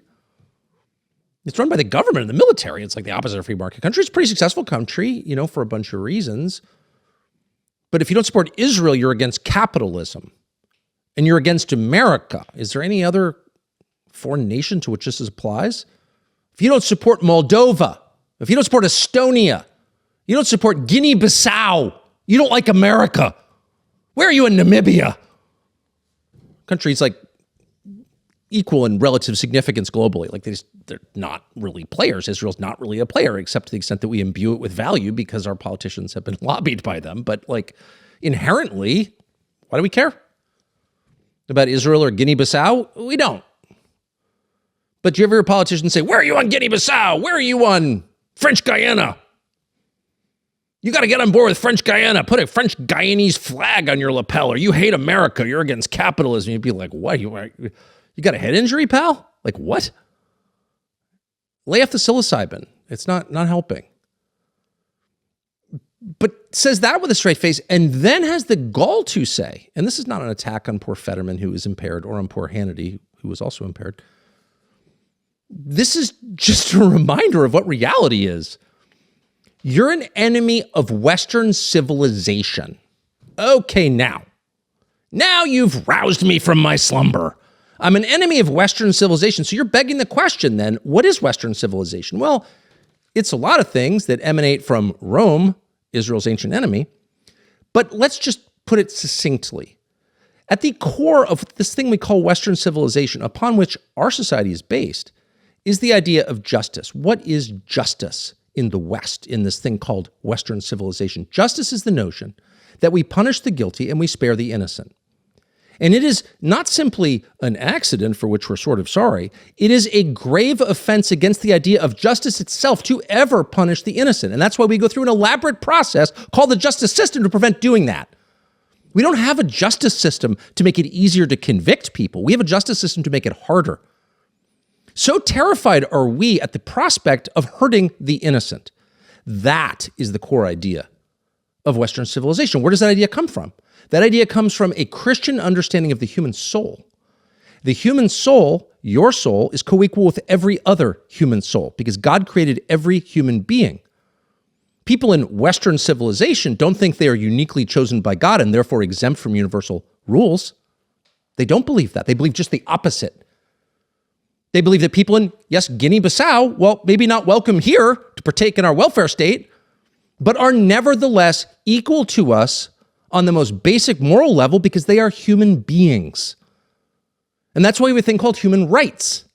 It's run by the government and the military. It's like the opposite of a free market country. It's a pretty successful country, for a bunch of reasons. But if you don't support Israel, you're against capitalism. and you're against America, is there any other foreign nation to which this applies? If you don't support Moldova, if you don't support Estonia, you don't support Guinea-Bissau, you don't like America. Where are you in Namibia? Countries like equal in relative significance globally. Like they're not really players. Israel's not really a player, except to the extent that we imbue it with value because our politicians have been lobbied by them. But like inherently, why do we care about Israel or Guinea-Bissau? We don't. But do you ever hear a politician say, where are you on Guinea-Bissau? Where are you on French Guyana? You got to get on board with French Guyana. Put a French Guyanese flag on your lapel, or you hate America. You're against capitalism. You'd be like, what? You got a head injury, pal? Like, what? Lay off the psilocybin. It's not helping. But says that with a straight face, and then has the gall to say, and this is not an attack on poor Fetterman, who is impaired, or on poor Hannity, who was also impaired. This is just a reminder of what reality is. You're an enemy of Western civilization. Okay, now you've roused me from my slumber. I'm an enemy of Western civilization. So you're begging the question then, what is Western civilization? Well, it's a lot of things that emanate from Rome, Israel's ancient enemy. But let's just put it succinctly. At the core of this thing we call Western civilization, upon which our society is based, is the idea of justice. What is justice in the West, in this thing called Western civilization? Justice is the notion that we punish the guilty and we spare the innocent. And it is not simply an accident for which we're sort of sorry. It is a grave offense against the idea of justice itself to ever punish the innocent. And that's why we go through an elaborate process called the justice system to prevent doing that. We don't have a justice system to make it easier to convict people. We have a justice system to make it harder. So terrified are we at the prospect of hurting the innocent. That is the core idea of Western civilization. Where does that idea come from? That idea comes from a Christian understanding of the human soul. The human soul, your soul, is co-equal with every other human soul because God created every human being. People in Western civilization don't think they are uniquely chosen by God and therefore exempt from universal rules. They don't believe that. They believe just the opposite. They believe that people in, yes, Guinea-Bissau, well, maybe not welcome here to partake in our welfare state, but are nevertheless equal to us on the most basic moral level because they are human beings. And that's why we have a thing called human rights.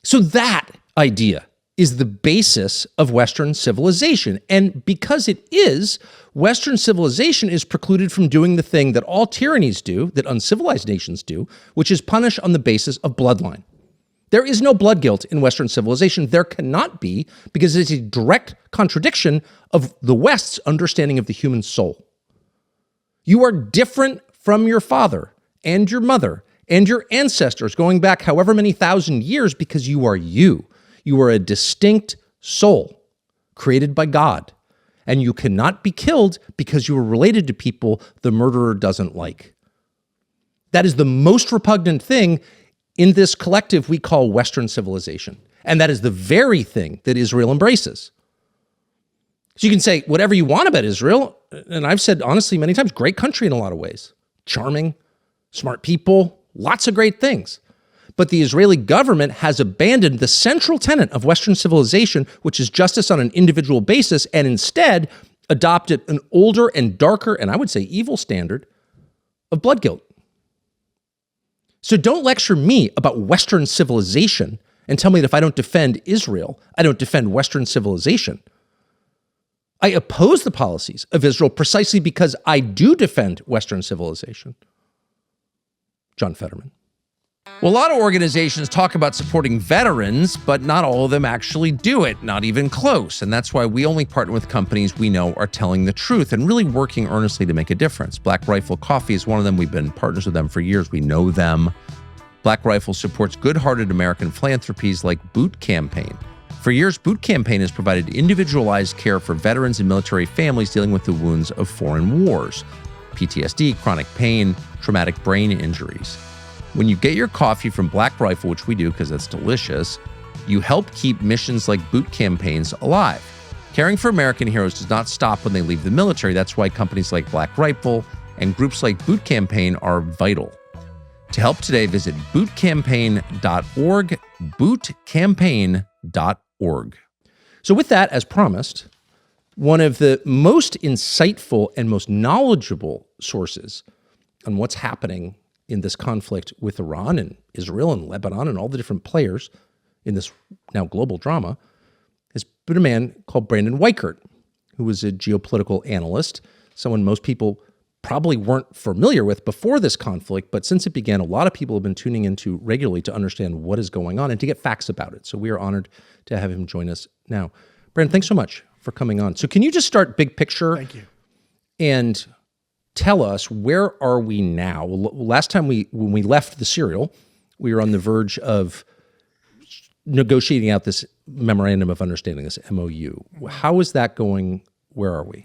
So that idea is the basis of Western civilization. And because it is, Western civilization is precluded from doing the thing that all tyrannies do, that uncivilized nations do, which is punish on the basis of bloodline. There is no blood guilt in Western civilization. There cannot be, because it's a direct contradiction of the West's understanding of the human soul. You are different from your father and your mother and your ancestors going back however many thousand years because you are you. You are a distinct soul created by God, and you cannot be killed because you are related to people the murderer doesn't like. That is the most repugnant thing in this collective we call Western civilization. And that is the very thing that Israel embraces. So you can say whatever you want about Israel, and I've said honestly many times, great country in a lot of ways. Charming, smart people, lots of great things. But the Israeli government has abandoned the central tenet of Western civilization, which is justice on an individual basis, and instead adopted an older and darker, and I would say evil standard of blood guilt. So don't lecture me about Western civilization and tell me that if I don't defend Israel, I don't defend Western civilization. I oppose the policies of Israel precisely because I do defend Western civilization. John Fetterman. Well, a lot of organizations talk about supporting veterans, but not all of them actually do it, not even close. And that's why we only partner with companies we know are telling the truth and really working earnestly to make a difference. Black Rifle Coffee is one of them. We've been partners with them for years. We know them. Black Rifle supports good-hearted American philanthropies like Boot Campaign. For years, Boot Campaign has provided individualized care for veterans and military families dealing with the wounds of foreign wars, PTSD, chronic pain, traumatic brain injuries. When you get your coffee from Black Rifle, which we do because that's delicious, you help keep missions like Boot Campaigns alive. Caring for American heroes does not stop when they leave the military. That's why companies like Black Rifle and groups like Boot Campaign are vital. To help today, visit bootcampaign.org, bootcampaign.org. So with that, as promised, one of the most insightful and most knowledgeable sources on what's happening in this conflict with Iran and Israel and Lebanon and all the different players in this now global drama has been a man called Brandon Weichert, who was a geopolitical analyst, someone most people probably weren't familiar with before this conflict, but since it began, a lot of people have been tuning into regularly to understand what is going on and to get facts about it. So we are honored to have him join us now. Brandon, thanks so much for coming on. So can you just start big picture? Thank you. And tell us, where are we now? Last time when we left the serial, we were on the verge of negotiating out this memorandum of understanding, this MOU. How is that going? Where are we?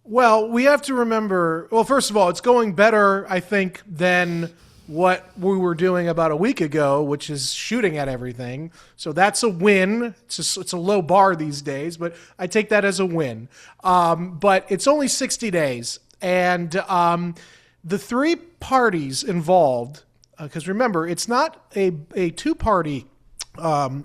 Well, we have to remember, well, first of all, it's going better, I think, than what we were doing about a week ago, which is shooting at everything. So that's a win. It's a low bar these days, but I take that as a win. But it's only 60 days. And the three parties involved, because remember, it's not a two-party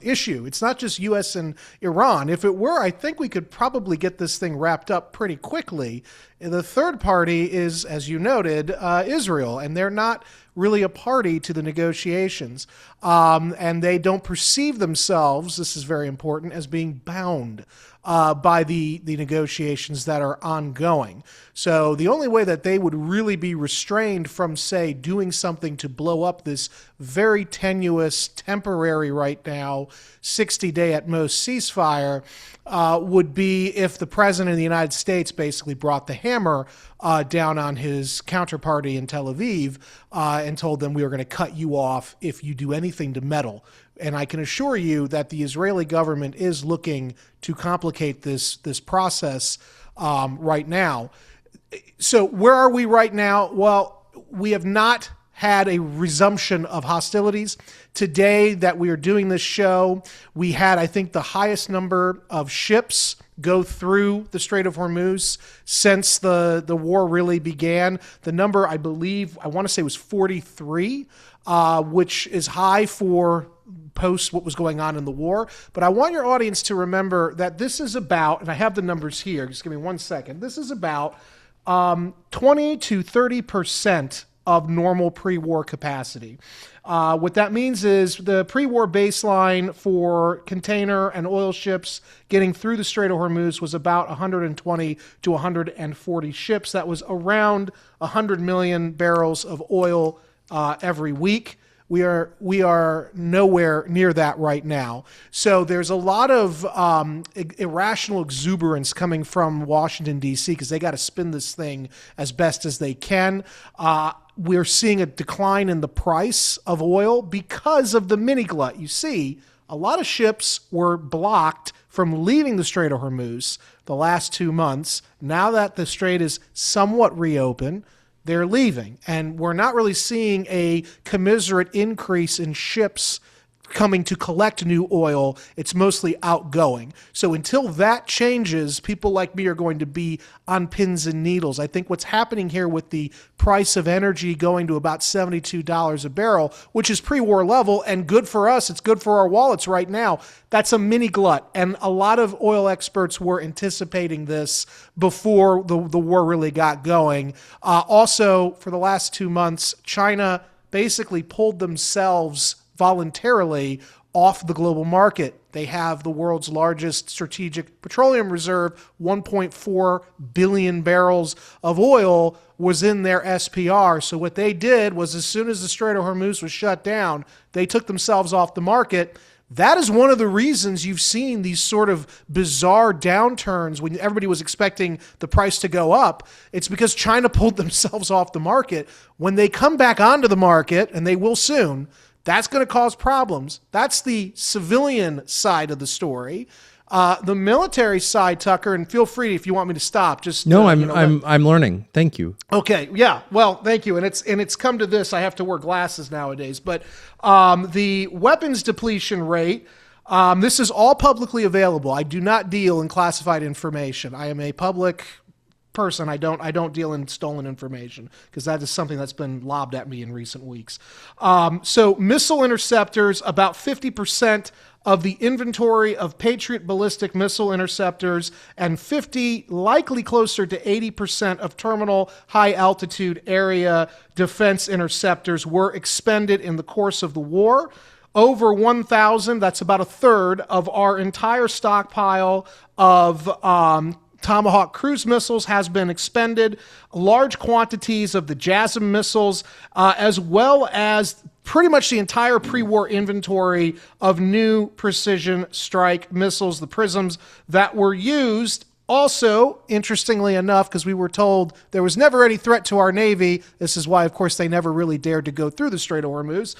issue. It's not just U.S. and Iran. If it were, I think we could probably get this thing wrapped up pretty quickly. The third party is, as you noted, Israel, and they're not really a party to the negotiations. And they don't perceive themselves, this is very important, as being bound by the negotiations that are ongoing. So the only way that they would really be restrained from, say, doing something to blow up this very tenuous, temporary right now, 60-day at most ceasefire would be if the president of the United States basically brought the hammer down on his counterparty in Tel Aviv and told them, we are going to cut you off if you do anything to meddle. And I can assure you that the Israeli government is looking to complicate this process right now. So where are we right now? Well, we have not had a resumption of hostilities. Today that we are doing this show, we had, I think, the highest number of ships go through the Strait of Hormuz since the war really began. The number, I believe, I want to say was 43, which is high for post what was going on in the war. But I want your audience to remember that this is about, and I have the numbers here, just give me 1 second. This is about 20 to 30% of normal pre-war capacity. What that means is the pre-war baseline for container and oil ships getting through the Strait of Hormuz was about 120 to 140 ships. That was around 100 million barrels of oil every week. We are nowhere near that right now. So there's a lot of irrational exuberance coming from Washington, D.C., because they got to spin this thing as best as they can. We're seeing a decline in the price of oil because of the mini glut. You see, a lot of ships were blocked from leaving the Strait of Hormuz the last 2 months. Now that the strait is somewhat reopened, they're leaving. And we're not really seeing a commensurate increase in ships coming to collect new oil. It's mostly outgoing. So until that changes, people like me are going to be on pins and needles. I think what's happening here with the price of energy going to about $72 a barrel, which is pre-war level and good for us, it's good for our wallets right now, that's a mini glut. And a lot of oil experts were anticipating this before the war really got going. Also, for the last 2 months, China basically pulled themselves voluntarily off the global market. They have the world's largest strategic petroleum reserve, 1.4 billion barrels of oil was in their SPR. So what they did was, as soon as the Strait of Hormuz was shut down, they took themselves off the market. That is one of the reasons you've seen these sort of bizarre downturns when everybody was expecting the price to go up. It's because China pulled themselves off the market. When they come back onto the market, and they will soon, that's going to cause problems. That's the civilian side of the story. The military side, Tucker, and feel free if you want me to stop. Just no, I'm learning. Thank you. Okay, yeah. Well, thank you. And it's come to this. I have to wear glasses nowadays. But the weapons depletion rate. This is all publicly available. I do not deal in classified information. I am a public person. I don't deal in stolen information because that is something that's been lobbed at me in recent weeks. So missile interceptors, about 50% of the inventory of Patriot ballistic missile interceptors, and 50, likely closer to 80% of terminal high altitude area defense interceptors were expended in the course of the war. Over 1,000, that's about a third of our entire stockpile of Tomahawk cruise missiles has been expended. Large quantities of the JASSM missiles, as well as pretty much the entire pre-war inventory of new precision strike missiles, the PrSMs that were used. Also, interestingly enough, because we were told there was never any threat to our Navy, this is why, of course, they never really dared to go through the Strait of Hormuz,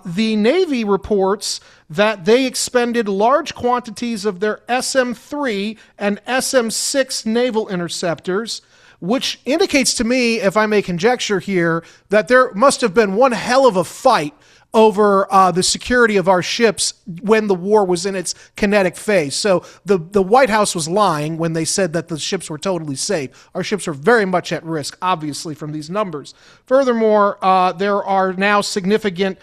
the Navy reports that they expended large quantities of their SM-3 and SM-6 naval interceptors, which indicates to me, if I may conjecture here, that there must have been one hell of a fight over the security of our ships when the war was in its kinetic phase. So the White House was lying when they said that the ships were totally safe. Our ships are very much at risk, obviously, from these numbers. Furthermore, there are now significant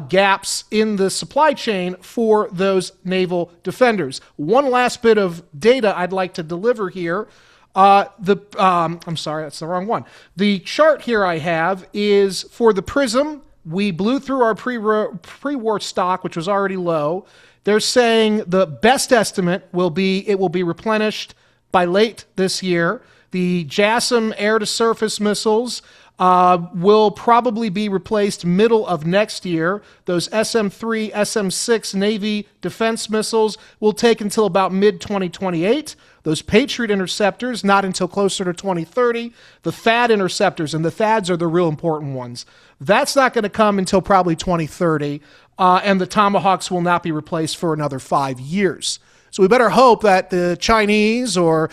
gaps in the supply chain for those naval defenders. One last bit of data I'd like to deliver here. I'm sorry, that's the wrong one. The chart here I have is for the PrSM. We blew through our pre-war stock, which was already low. They're saying the best estimate will be it will be replenished by late this year. The JASSM air-to-surface missiles will probably be replaced middle of next year. Those SM-3, SM-6 Navy defense missiles will take until about mid-2028. Those Patriot interceptors, not until closer to 2030. The THAAD interceptors, and the THAADs are the real important ones. That's not going to come until probably 2030, and the Tomahawks will not be replaced for another 5 years. So we better hope that the Chinese or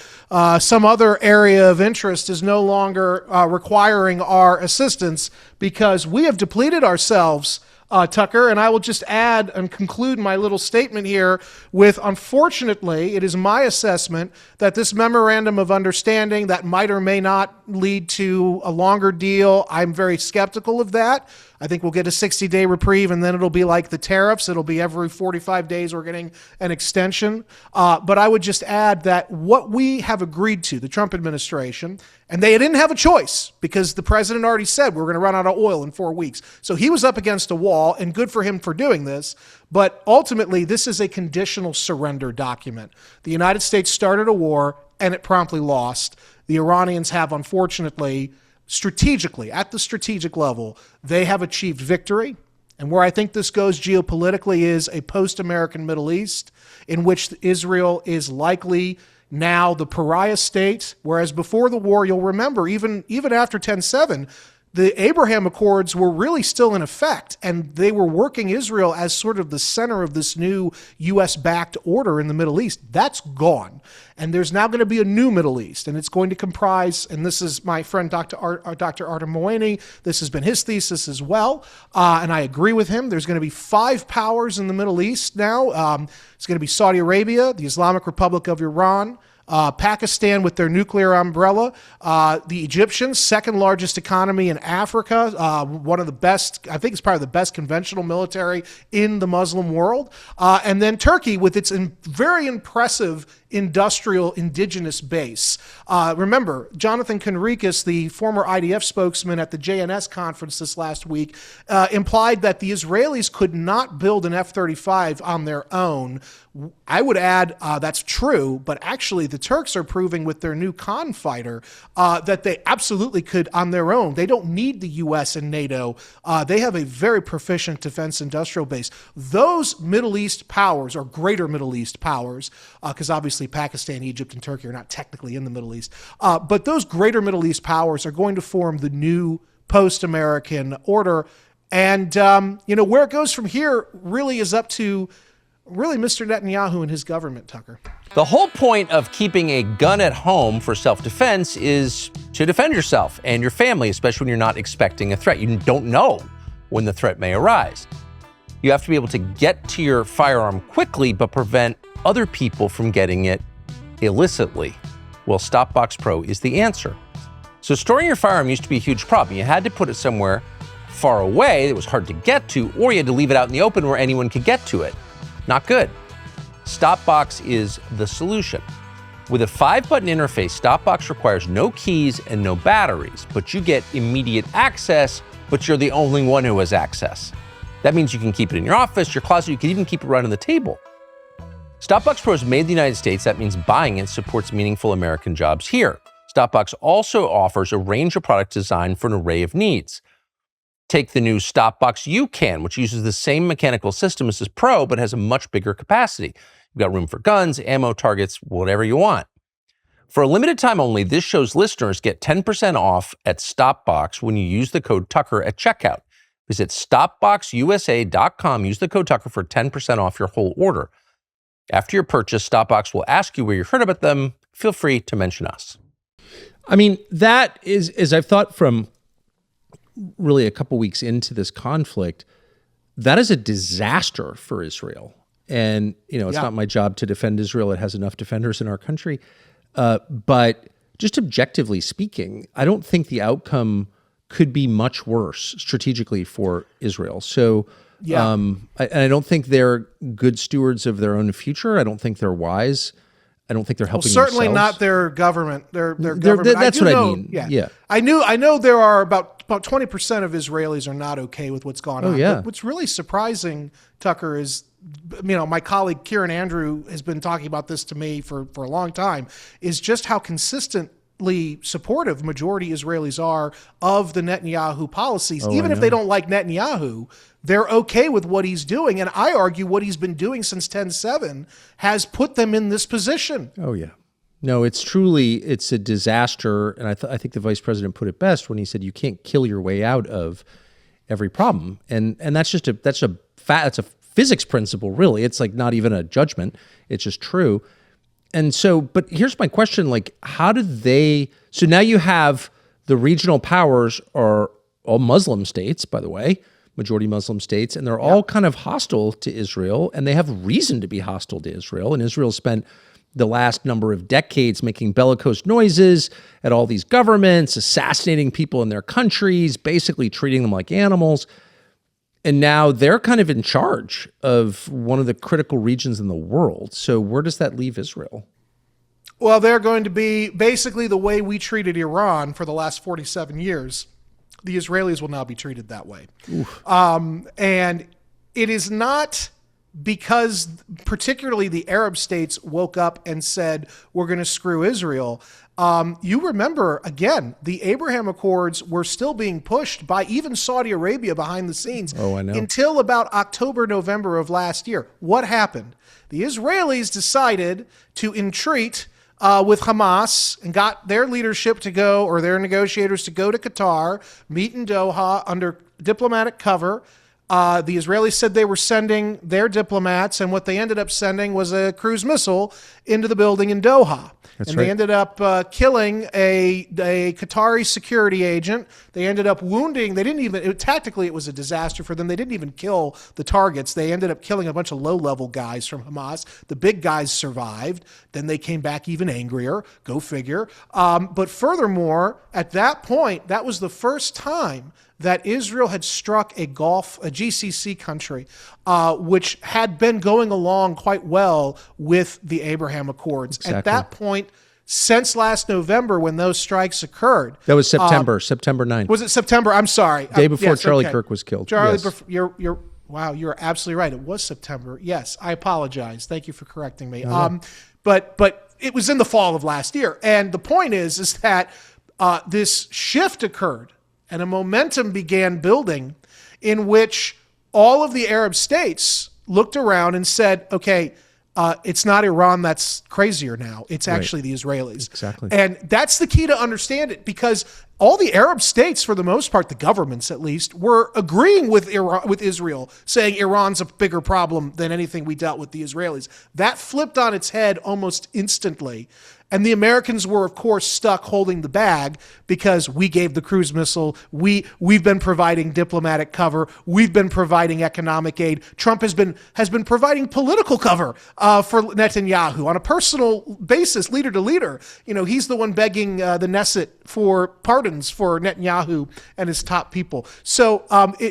some other area of interest is no longer requiring our assistance, because we have depleted ourselves, Tucker. And I will just add and conclude my little statement here with, unfortunately, it is my assessment that this memorandum of understanding that might or may not lead to a longer deal, I'm very skeptical of that. I think we'll get a 60-day reprieve, and then it'll be like the tariffs. It'll be every 45 days we're getting an extension. But I would just add that what we have agreed to, the Trump administration, and they didn't have a choice because the president already said we're going to run out of oil in 4 weeks. So he was up against a wall, and good for him for doing this. But ultimately, this is a conditional surrender document. The United States started a war, and it promptly lost. The Iranians have, unfortunately, strategically, at the strategic level, they have achieved victory. And where I think this goes geopolitically is a post-American Middle East in which Israel is likely now the pariah state, whereas before the war, you'll remember, even after 10/7, the Abraham Accords were really still in effect, and they were working Israel as sort of the center of this new U.S.-backed order in the Middle East. That's gone. And there's now going to be a new Middle East, and it's going to comprise, and this is my friend Dr. Artem Moini, this has been his thesis as well, and I agree with him. There's going to be 5 powers in the Middle East now. It's going to be Saudi Arabia, the Islamic Republic of Iran, Pakistan with their nuclear umbrella, the Egyptians, second largest economy in Africa, one of the best, I think it's probably the best conventional military in the Muslim world, and then Turkey with its very impressive industrial indigenous base. Remember, Jonathan Conricus, the former IDF spokesman at the JNS conference this last week, implied that the Israelis could not build an F-35 on their own. I would add that's true, but actually the Turks are proving with their new Khan fighter that they absolutely could on their own. They don't need the U.S. and NATO. They have a very proficient defense industrial base. Those Middle East powers, or greater Middle East powers, because obviously Pakistan, Egypt, and Turkey are not technically in the Middle East, but those greater Middle East powers are going to form the new post-American order. And, where it goes from here really is up to Mr. Netanyahu and his government, Tucker. The whole point of keeping a gun at home for self-defense is to defend yourself and your family, especially when you're not expecting a threat. You don't know when the threat may arise. You have to be able to get to your firearm quickly, but prevent other people from getting it illicitly. Well, Stopbox Pro is the answer. So storing your firearm used to be a huge problem. You had to put it somewhere far away that was hard to get to, or you had to leave it out in the open where anyone could get to it. Not good. Stopbox is the solution. With a 5-button interface, Stopbox requires no keys and no batteries, but you get immediate access, but you're the only one who has access. That means you can keep it in your office, your closet, you can even keep it right on the table. Stopbox Pro is made in the United States. That means buying it supports meaningful American jobs here. Stopbox also offers a range of products designed for an array of needs. Take the new Stopbox UCAN, which uses the same mechanical system as this Pro, but has a much bigger capacity. You've got room for guns, ammo, targets, whatever you want. For a limited time only, this show's listeners get 10% off at Stopbox when you use the code Tucker at checkout. Visit StopboxUSA.com. Use the code Tucker for 10% off your whole order. After your purchase, Stopbox will ask you where you heard about them. Feel free to mention us. I mean, that is, as I've thought from really a couple weeks into this conflict, that is a disaster for Israel. And, it's not my job to defend Israel. It has enough defenders in our country. But just objectively speaking, I don't think the outcome could be much worse strategically for Israel. So I don't think they're good stewards of their own future. I don't think they're wise. I don't think they're helping certainly themselves. not their government. Their government. That's what I mean. Yeah. I know there are about 20% of Israelis are not okay with what's going on. Yeah. But what's really surprising, Tucker, is my colleague Kieran Andrew has been talking about this to me for a long time, is just how consistently supportive majority Israelis are of the Netanyahu policies. Even if they don't like Netanyahu, they're okay with what he's doing. And I argue what he's been doing since 10/7 has put them in this position. Oh, yeah. No, it's a disaster. And I think the vice president put it best when he said you can't kill your way out of every problem. And that's a physics principle, really. It's like not even a judgment. It's just true. And so, but here's my question, so now you have the regional powers are all Muslim states, by the way, majority Muslim states, and they're all kind of hostile to Israel, and they have reason to be hostile to Israel. And Israel spent the last number of decades making bellicose noises at all these governments, assassinating people in their countries, basically treating them like animals. And now they're kind of in charge of one of the critical regions in the world. So where does that leave Israel? Well, they're going to be basically the way we treated Iran for the last 47 years. The Israelis will now be treated that way. And it is not because particularly the Arab states woke up and said, we're going to screw Israel. You remember, again, the Abraham Accords were still being pushed by even Saudi Arabia behind the scenes until about October, November of last year. What happened? The Israelis decided to entreat with Hamas and got their leadership to go, or their negotiators to go to Qatar, meet in Doha under diplomatic cover. The Israelis said they were sending their diplomats, and what they ended up sending was a cruise missile into the building in Doha. They ended up killing a Qatari security agent. They ended up wounding. They didn't even, tactically it was a disaster for them. They didn't even kill the targets. They ended up killing a bunch of low-level guys from Hamas. The big guys survived. Then they came back even angrier. Go figure. But furthermore, at that point, that was the first time that Israel had struck a GCC country, which had been going along quite well with the Abraham Accords. Exactly. At that point, since last November when those strikes occurred. That was September 9th. Was it September? I'm sorry. Day before Charlie Kirk was killed. Wow, you're absolutely right. It was September. Yes, I apologize. Thank you for correcting me. But it was in the fall of last year. And the point is that this shift occurred and a momentum began building in which all of the Arab states looked around and said, okay, it's not Iran that's crazier now. It's actually the Israelis. Exactly. And that's the key to understand it, because all the Arab states, for the most part, the governments at least, were agreeing with Israel, saying Iran's a bigger problem than anything we dealt with the Israelis. That flipped on its head almost instantly. And the Americans were, of course, stuck holding the bag because we gave the cruise missile. We've been providing diplomatic cover. We've been providing economic aid. Trump has been providing political cover for Netanyahu on a personal basis, leader to leader. He's the one begging the Knesset for pardons for Netanyahu and his top people. So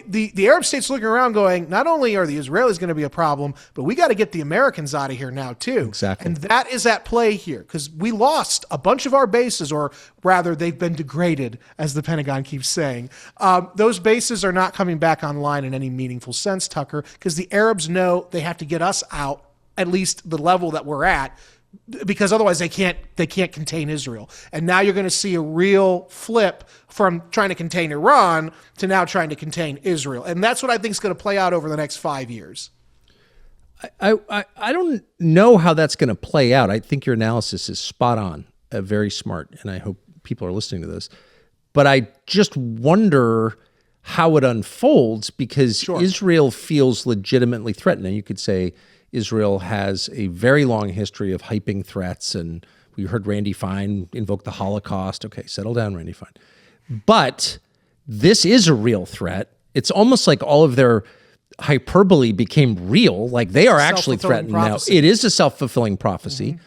the Arab states looking around going, not only are the Israelis going to be a problem, but we got to get the Americans out of here now too. Exactly. And that is at play here because we lost a bunch of our bases, or rather they've been degraded, as the Pentagon keeps saying. Those bases are not coming back online in any meaningful sense, Tucker, because the Arabs know they have to get us out, at least the level that we're at, because otherwise they can't contain Israel. And now you're going to see a real flip from trying to contain Iran to now trying to contain Israel. And that's what I think is going to play out over the next 5 years. I don't know how that's going to play out. I think your analysis is spot on, very smart, and I hope people are listening to this. But I just wonder how it unfolds because Israel feels legitimately threatened. And you could say Israel has a very long history of hyping threats, and we heard Randy Fine invoke the Holocaust. Okay, settle down, Randy Fine. But this is a real threat. It's almost like all of their hyperbole became real. Like they are actually threatened now. It is a self-fulfilling prophecy,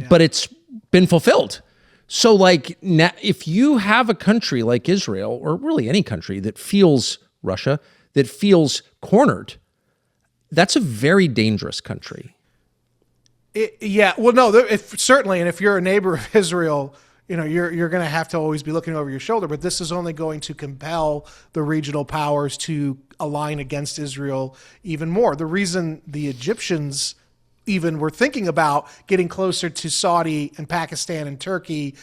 but it's been fulfilled. So like now, if you have a country like Israel, or really any country that feels Russia, that feels cornered, that's a very dangerous country. Certainly. And if you're a neighbor of Israel, you're going to have to always be looking over your shoulder, but this is only going to compel the regional powers to align against Israel even more. The reason the Egyptians even were thinking about getting closer to Saudi and Pakistan and Turkey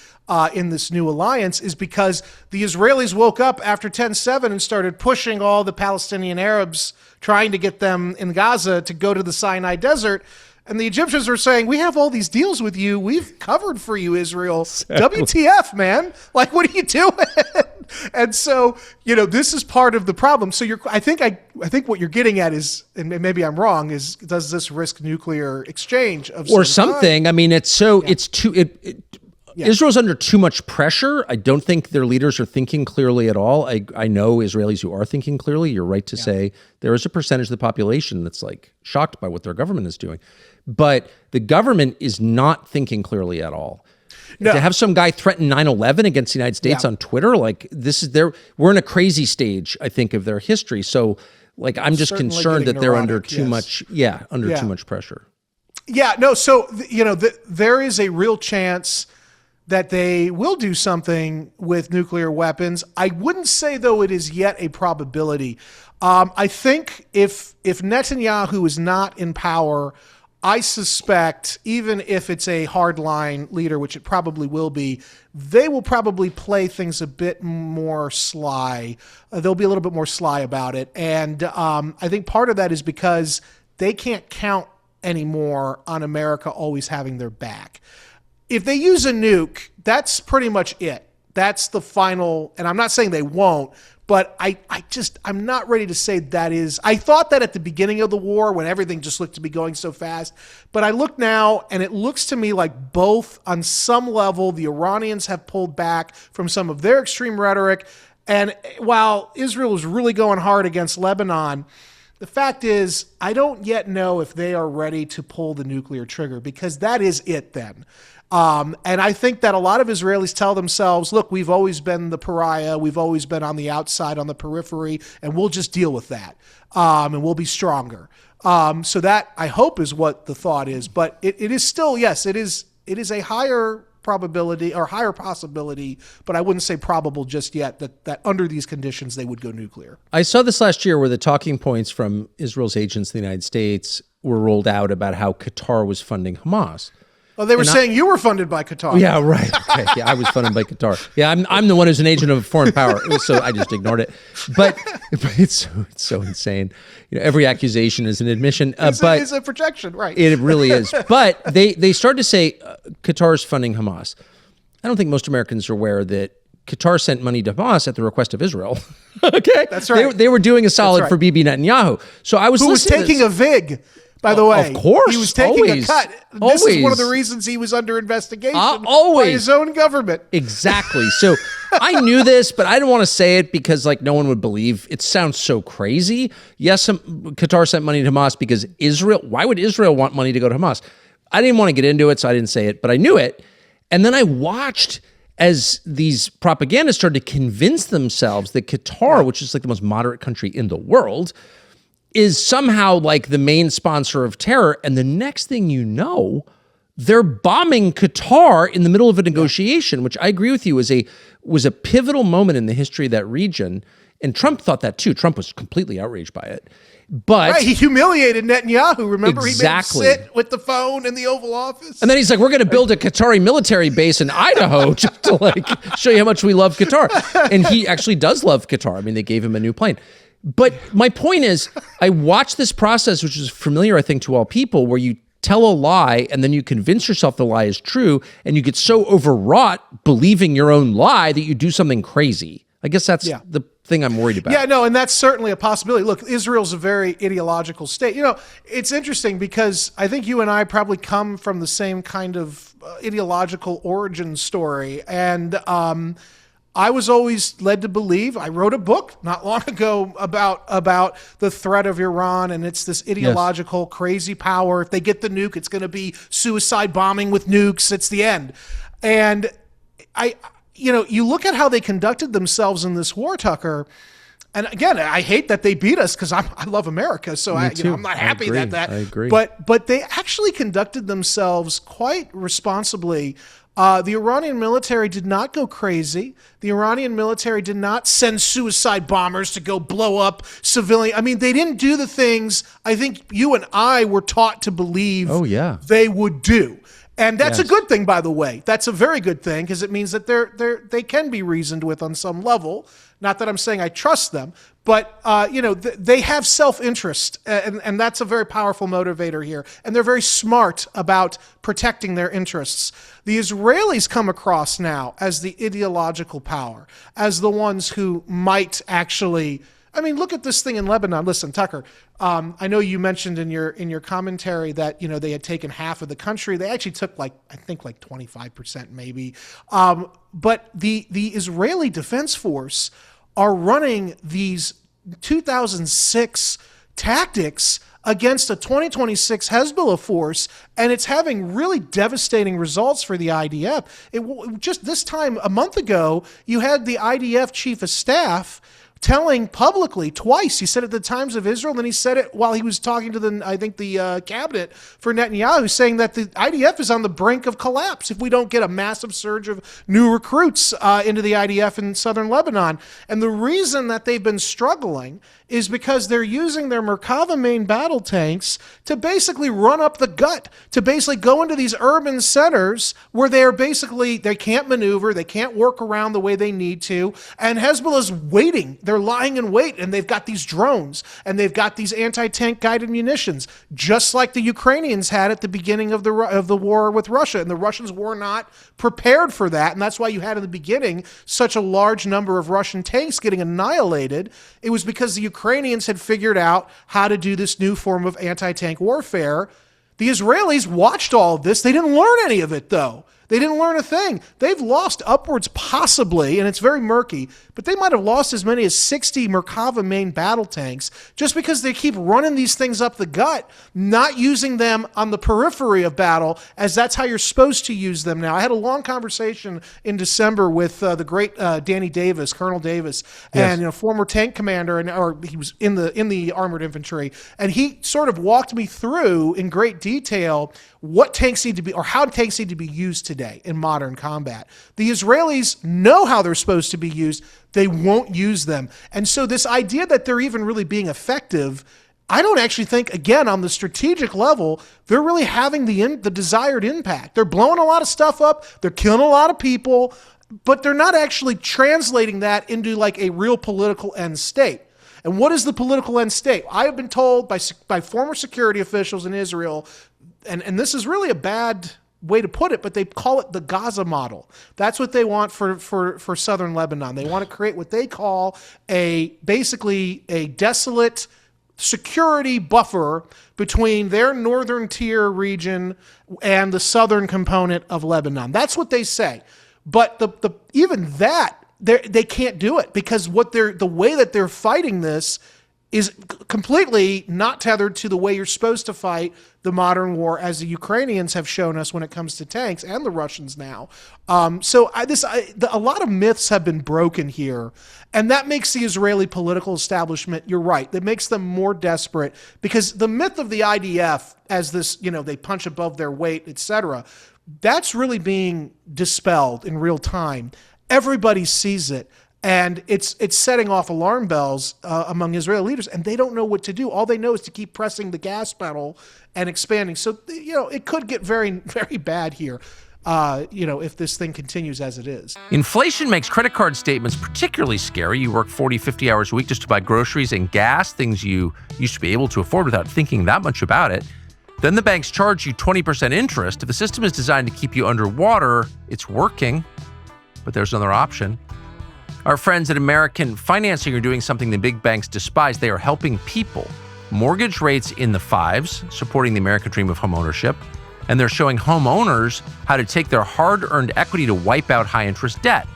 in this new alliance is because the Israelis woke up after 10/7 and started pushing all the Palestinian Arabs, trying to get them in Gaza to go to the Sinai Desert. And the Egyptians are saying, we have all these deals with you. We've covered for you, Israel. Exactly. WTF, man? Like, what are you doing? And so, this is part of the problem. So I think what you're getting at is, and maybe I'm wrong, is does this risk nuclear exchange of or something? I mean, Israel's under too much pressure. I don't think their leaders are thinking clearly at all. I know Israelis who are thinking clearly. You're right to say there is a percentage of the population that's like shocked by what their government is doing. But the government is not thinking clearly at all. No. To have some guy threaten 9/11 against the United States on Twitter, like we're in a crazy stage, I think, of their history. So like, I'm just concerned that they're under too much pressure. Yeah, no. So, there is a real chance that they will do something with nuclear weapons. I wouldn't say, though, it is yet a probability. I think if Netanyahu is not in power, I suspect, even if it's a hardline leader, which it probably will be, they will probably play things a bit more sly. They'll be a little bit more sly about it. And I think part of that is because they can't count anymore on America always having their back. If they use a nuke, that's pretty much it. That's the final, and I'm not saying they won't, but I'm not ready to say that is. I thought that at the beginning of the war when everything just looked to be going so fast, but I look now and it looks to me like both on some level, the Iranians have pulled back from some of their extreme rhetoric. And while Israel is really going hard against Lebanon, the fact is, I don't yet know if they are ready to pull the nuclear trigger, because that is it then. And I think that a lot of Israelis tell themselves, look, we've always been the pariah. We've always been on the outside, on the periphery, and we'll just deal with that. And we'll be stronger. So that, I hope, is what the thought is. But it is still, yes, it is a higher probability or higher possibility, but I wouldn't say probable just yet that under these conditions they would go nuclear. I saw this last year where the talking points from Israel's agents in the United States were rolled out about how Qatar was funding Hamas. Oh, they were saying you were funded by Qatar. Yeah, right. Okay. Yeah, I was funded by Qatar. Yeah, I'm the one who's an agent of a foreign power. So I just ignored it. But it's so insane. Every accusation is an admission. But it's a projection, right? It really is. But they started to say Qatar's funding Hamas. I don't think most Americans are aware that Qatar sent money to Hamas at the request of Israel. Okay, That's right. They were doing a solid right. for Bibi Netanyahu. So I was Who was listening to taking this. a vig, by the way. Of course, he was taking always, a cut. This is one of the always. reasons he was under investigation Always. by his own government. Exactly. So I knew this, but I didn't want to say it because like no one would believe. It sounds so crazy. Yes, Qatar sent money to Hamas because Israel. Why would Israel want money to go to Hamas? I didn't want to get into it, so I didn't say it, but I knew it. And then I watched as these propagandists started to convince themselves that Qatar, which is like the most moderate country in the world, is somehow like the main sponsor of terror. And the next thing you know, they're bombing Qatar in the middle of a negotiation, which I agree with you was a pivotal moment in the history of that region. And Trump thought that too. Trump was completely outraged by it. But Right, he humiliated Netanyahu. Remember, Exactly. he made him sit with the phone in the Oval Office. and then he's like, we're going to build a Qatari military base in Idaho just to like show you how much we love Qatar. And he actually does love Qatar. I mean, they gave him a new plane. But my point is, I watched this process, which is familiar, I think, to all people, where you tell a lie and then you convince yourself the lie is true and you get so overwrought believing your own lie that you do something crazy. I guess that's the thing I'm worried about. Yeah, no, and that's certainly a possibility. Look, Israel's a very ideological state. You know, it's interesting because I think you and I probably come from the same kind of ideological origin story. And I was always led to believe, I wrote a book not long ago about the threat of Iran, and it's this ideological crazy power. If they get the nuke, it's going to be suicide bombing with nukes. It's the end. And you look at how they conducted themselves in this war, Tucker. And again, I hate that they beat us because I love America, so I'm not happy that. I agree. But they actually conducted themselves quite responsibly. The Iranian military did not go crazy. The Iranian military did not send suicide bombers to go blow up civilian. I mean, they didn't do the things I think you and I were taught to believe they would do. And that's a good thing, by the way. That's a very good thing because it means that they can be reasoned with on some level. Not that I'm saying I trust them, but they have self-interest, and that's a very powerful motivator here. And they're very smart about protecting their interests. The Israelis come across now as the ideological power, as the ones who might actually. I mean, look at this thing in Lebanon. Listen, Tucker, I know you mentioned in your commentary that, they had taken half of the country. They actually took I think 25% maybe. But the Israeli Defense Force are running these 2006 tactics against a 2026 Hezbollah force, and it's having really devastating results for the IDF. Just this time, a month ago, you had the IDF chief of staff telling publicly twice. He said it at the Times of Israel, then he said it while he was talking to the cabinet for Netanyahu, saying that the IDF is on the brink of collapse if we don't get a massive surge of new recruits into the IDF in southern Lebanon. And the reason that they've been struggling is because they're using their Merkava main battle tanks to basically run up the gut, to basically go into these urban centers where they can't maneuver, they can't work around the way they need to, and Hezbollah's waiting. They're lying in wait, and they've got these drones, and they've got these anti-tank guided munitions, just like the Ukrainians had at the beginning of the war with Russia, and the Russians were not prepared for that, and that's why you had in the beginning such a large number of Russian tanks getting annihilated. It was because the Ukrainians had figured out how to do this new form of anti-tank warfare. The Israelis watched all of this. They didn't learn any of it, though. They didn't learn a thing. They've lost upwards, possibly, and it's very murky, but they might have lost as many as 60 Merkava main battle tanks just because they keep running these things up the gut, not using them on the periphery of battle, as that's how you're supposed to use them now. I had a long conversation in December with the great Danny Davis, Colonel Davis, and former tank commander, or he was in the armored infantry, and he sort of walked me through in great detail what tanks need to be, or how tanks need to be used today in modern combat. The Israelis know how they're supposed to be used. They won't use them. And so this idea that they're even really being effective, I don't actually think, again, on the strategic level, they're really having the desired impact. They're blowing a lot of stuff up. They're killing a lot of people, but they're not actually translating that into like a real political end state. And what is the political end state? I have been told by former security officials in Israel, and this is really a bad way to put it, but they call it the Gaza model. That's what they want for southern Lebanon. They want to create what they call basically a desolate security buffer between their northern tier region and the southern component of Lebanon. That's what they say. But even that, they can't do it, because the way that they're fighting this is completely not tethered to the way you're supposed to fight the modern war, as the Ukrainians have shown us when it comes to tanks, and the Russians now. A lot of myths have been broken here, and that makes the Israeli political establishment, you're right, that makes them more desperate, because the myth of the IDF as this, they punch above their weight, etc., that's really being dispelled in real time. Everybody sees it. And it's setting off alarm bells among Israeli leaders, and they don't know what to do. All they know is to keep pressing the gas pedal and expanding. So, it could get very, very bad here, if this thing continues as it is. Inflation makes credit card statements particularly scary. You work 40, 50 hours a week just to buy groceries and gas, things you used to be able to afford without thinking that much about it. Then the banks charge you 20% interest. If the system is designed to keep you underwater, it's working, but there's another option. Our friends at American Financing are doing something the big banks despise. They are helping people. Mortgage rates in the 5s, supporting the American dream of homeownership, and they're showing homeowners how to take their hard-earned equity to wipe out high-interest debt.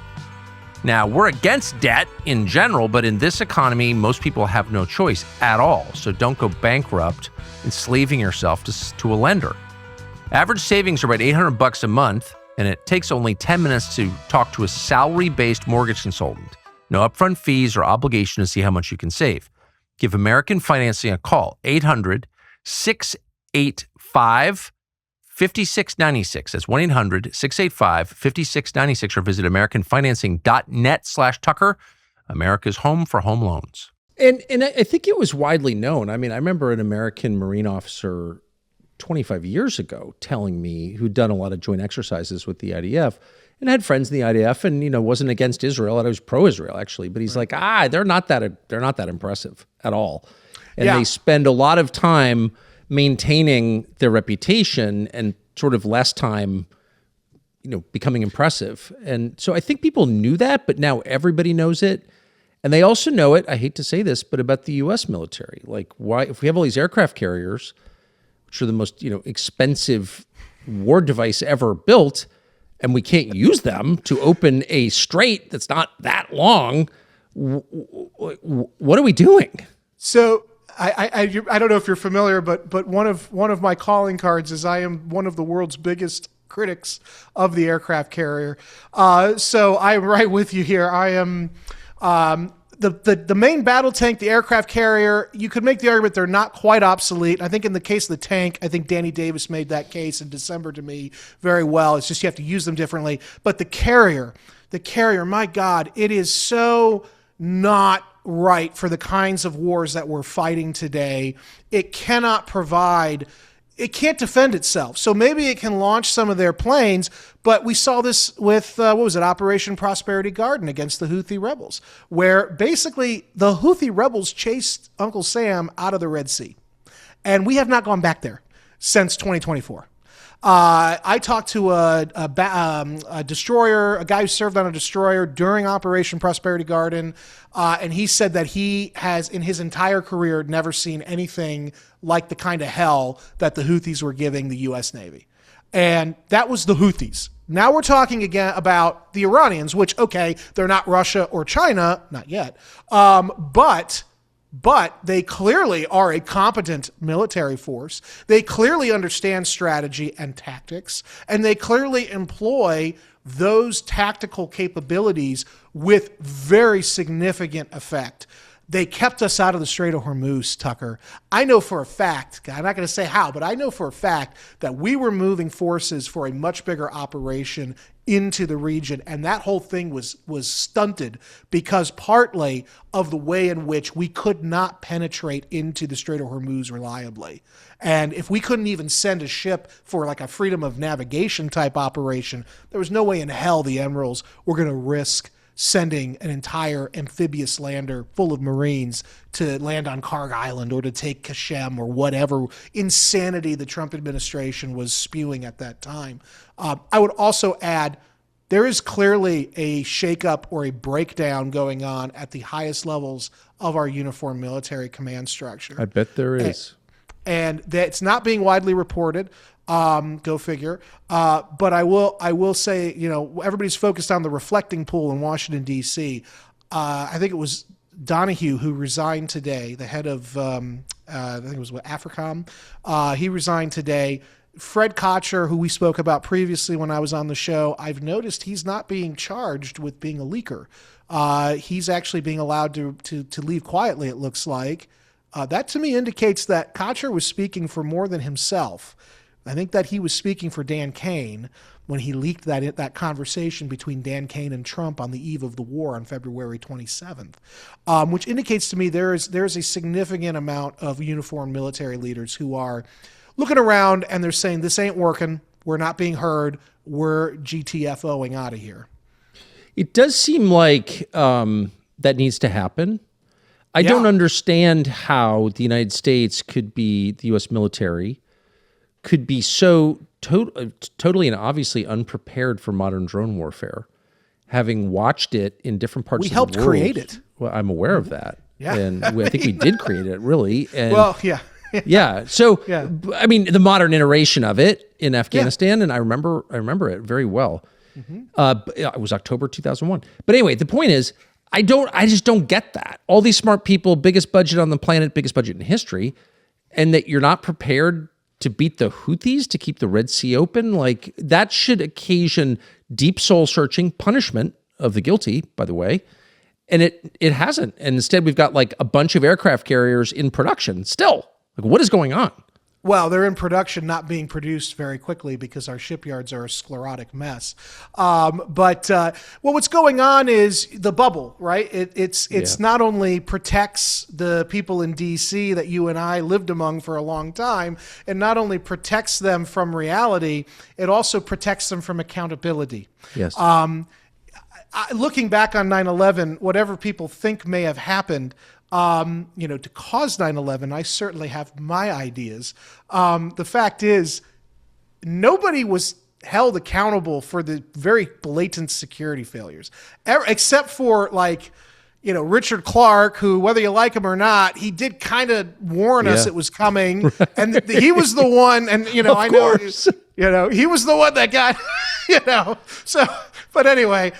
Now, we're against debt in general, but in this economy, most people have no choice at all. So don't go bankrupt, enslaving yourself to a lender. Average savings are about $800 a month, and it takes only 10 minutes to talk to a salary-based mortgage consultant. No upfront fees or obligation to see how much you can save. Give American Financing a call, 800-685-5696. That's 1-800-685-5696, or visit americanfinancing.net/Tucker, America's home for home loans. And I think it was widely known. I mean, I remember an American Marine officer 25 years ago telling me, who'd done a lot of joint exercises with the IDF and had friends in the IDF, and wasn't against Israel, and I was pro-Israel actually, but he's like, they're not that impressive at all, and they spend a lot of time maintaining their reputation and sort of less time, becoming impressive. And so I think people knew that, but now everybody knows it. And they also know it, I hate to say this, but about the U.S. military. Like, why, if we have all these aircraft carriers, which are the most, expensive war device ever built, and we can't use them to open a strait that's not that long, what are we doing? So I don't know if you're familiar, but one of my calling cards is I am one of the world's biggest critics of the aircraft carrier. So I'm right with you here. I am the main battle tank, the aircraft carrier. You could make the argument they're not quite obsolete. I think in the case of the tank, I think Danny Davis made that case in December to me very well. It's just you have to use them differently. But the carrier, my God, it is so not right for the kinds of wars that we're fighting today. It cannot it can't defend itself. So maybe it can launch some of their planes, but we saw this with, Operation Prosperity Garden against the Houthi rebels, where basically the Houthi rebels chased Uncle Sam out of the Red Sea. And we have not gone back there since 2024. I talked to a destroyer, a guy who served on a destroyer during Operation Prosperity Garden, and he said that he has, in his entire career, never seen anything like the kind of hell that the Houthis were giving the U.S. Navy. And that was the Houthis. Now we're talking again about the Iranians, which, okay, they're not Russia or China, not yet, but they clearly are a competent military force. They clearly understand strategy and tactics, and they clearly employ those tactical capabilities with very significant effect. They kept us out of the Strait of Hormuz, Tucker. I know for a fact, I'm not going to say how, but I know for a fact that we were moving forces for a much bigger operation into the region, and that whole thing was stunted because partly of the way in which we could not penetrate into the Strait of Hormuz reliably. And if we couldn't even send a ship for like a freedom of navigation type operation, there was no way in hell the Emeralds were going to risk sending an entire amphibious lander full of Marines to land on Karg Island or to take Kashem or whatever insanity the Trump administration was spewing at that time. I would also add, there is clearly a shakeup or a breakdown going on at the highest levels of our uniformed military command structure. I bet there is. And that's not being widely reported. Go figure. But I will say, everybody's focused on the reflecting pool in Washington, D.C. I think it was Donahue who resigned today, the head of, I think it was AFRICOM. He resigned today. Fred Kocher, who we spoke about previously when I was on the show, I've noticed he's not being charged with being a leaker. He's actually being allowed to leave quietly, it looks like. That to me indicates that Kocher was speaking for more than himself. I think that he was speaking for Dan Cain when he leaked that conversation between Dan Cain and Trump on the eve of the war on February 27th, which indicates to me there's a significant amount of uniformed military leaders who are looking around and they're saying, this ain't working. We're not being heard. We're GTFOing out of here. It does seem like that needs to happen. I don't understand how the United States could be, the U.S. military, could be so totally and obviously unprepared for modern drone warfare, having watched it in different parts of the world. We helped create it. Well, I'm aware of that. Yeah. And I think we did create it, really. And yeah. Yeah. So, Yeah. I mean, the modern iteration of it in Afghanistan, and I remember it very well. It was October 2001. But anyway, the point is, I just don't get that. All these smart people, biggest budget on the planet, biggest budget in history, and that you're not prepared to beat the Houthis to keep the Red Sea open. Like, that should occasion deep soul-searching punishment of the guilty, by the way. And it hasn't. And instead, we've got like a bunch of aircraft carriers in production still. Like, what is going on? Well, they're in production, not being produced very quickly because our shipyards are a sclerotic mess. But what's going on is the bubble, right? It's not only protects the people in D.C. that you and I lived among for a long time, and not only protects them from reality, it also protects them from accountability. Yes. Looking back on 9/11, whatever people think may have happened, to cause 9/11, I certainly have my ideas. The fact is, nobody was held accountable for the very blatant security failures, except for Richard Clark, who, whether you like him or not, he did kind of warn us it was coming, and he was the one. And I know, he was the one that got, So, but anyway,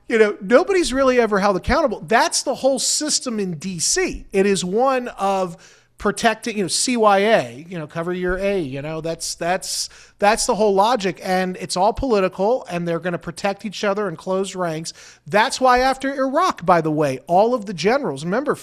nobody's really ever held accountable. That's the whole system in D.C. It is one of protecting, CYA, cover your A, that's the whole logic, and it's all political, and they're going to protect each other and close ranks. That's why after Iraq, by the way, all of the generals, remember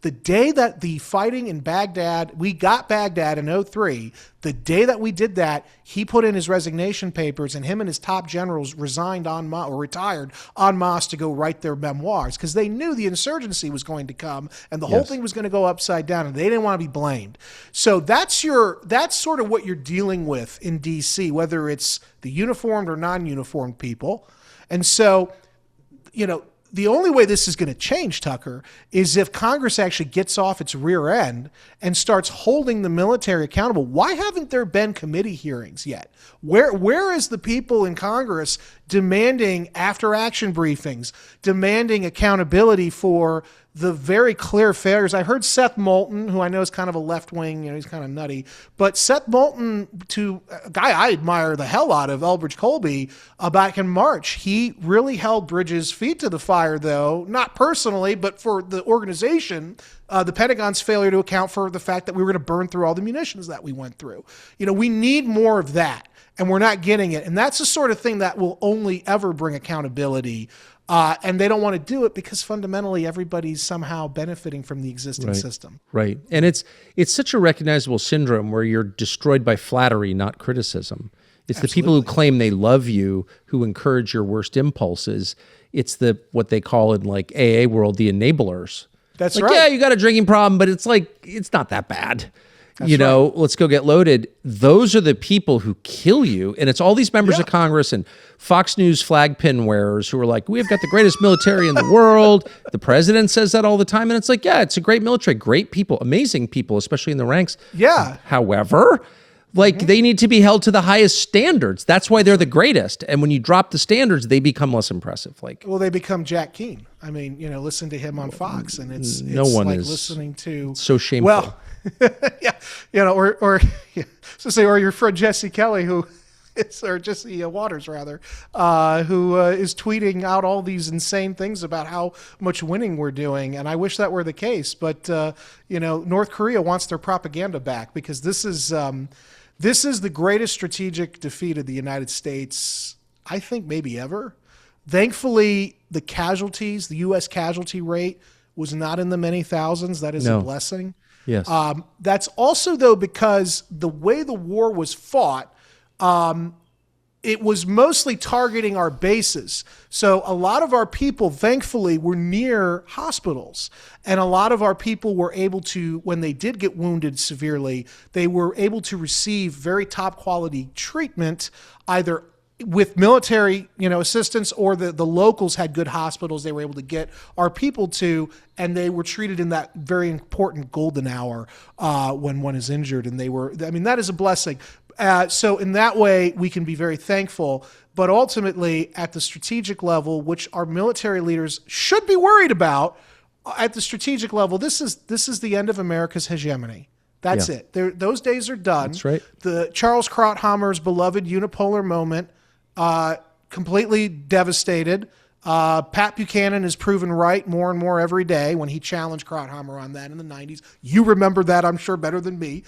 the day that the fighting in Baghdad, we got Baghdad in 2003, the day that we did that, he put in his resignation papers, and him and his top generals resigned or retired en masse to go write their memoirs, because they knew the insurgency was going to come and the whole thing was going to go upside down, and they didn't want to be blamed. So that's sort of what you're dealing with in DC, whether it's the uniformed or non-uniformed people. And so, the only way this is going to change, Tucker, is if Congress actually gets off its rear end and starts holding the military accountable. Why haven't there been committee hearings yet? Where is the people in Congress demanding after-action briefings, demanding accountability for the very clear failures? I heard Seth Moulton, who I know is kind of a left-wing, he's kind of nutty, but Seth Moulton, a guy I admire the hell out of, Elbridge Colby, back in March, he really held Bridges' feet to the fire, though, not personally, but for the organization, the Pentagon's failure to account for the fact that we were going to burn through all the munitions that we went through. We need more of that, and we're not getting it. And that's the sort of thing that will only ever bring accountability. And they don't want to do it because fundamentally everybody's somehow benefiting from the existing system. Right. And it's such a recognizable syndrome where you're destroyed by flattery, not criticism. It's the people who claim they love you, who encourage your worst impulses. It's what they call in AA world, the enablers. That's like, right. Yeah, you got a drinking problem, but it's not that bad. let's go get loaded. Those are the people who kill you. And it's all these members of Congress and Fox News flag pin wearers who are like, we've got the greatest military in the world. The president says that all the time. And it's like, yeah, it's a great military, great people, amazing people, especially in the ranks. Yeah. However, they need to be held to the highest standards. That's why they're the greatest. And when you drop the standards, they become less impressive. Well, they become Jack Keane. I mean, listen to him on Fox, and it's one like is listening to so shameful. Well, or your friend Jesse Kelly, or Jesse Waters rather, who is tweeting out all these insane things about how much winning we're doing, and I wish that were the case. But North Korea wants their propaganda back, because this is the greatest strategic defeat of the United States, I think, maybe ever. Thankfully, the U.S. casualty rate was not in the many thousands. That is a blessing. Yes. That's also, though, because the way the war was fought, it was mostly targeting our bases. So a lot of our people, thankfully, were near hospitals. And a lot of our people were able to, when they did get wounded severely, they were able to receive very top quality treatment, either with military, assistance, or the locals had good hospitals they were able to get our people to, and they were treated in that very important golden hour when one is injured. And that is a blessing. So in that way, we can be very thankful. But ultimately, at the strategic level, which our military leaders should be worried about, at the strategic level, this is the end of America's hegemony. That's it. Those days are done. That's right. The Charles Krauthammer's beloved unipolar moment, completely devastated. Pat Buchanan is proven right more and more every day when he challenged Krauthammer on that in the 90s. You remember that, I'm sure, better than me.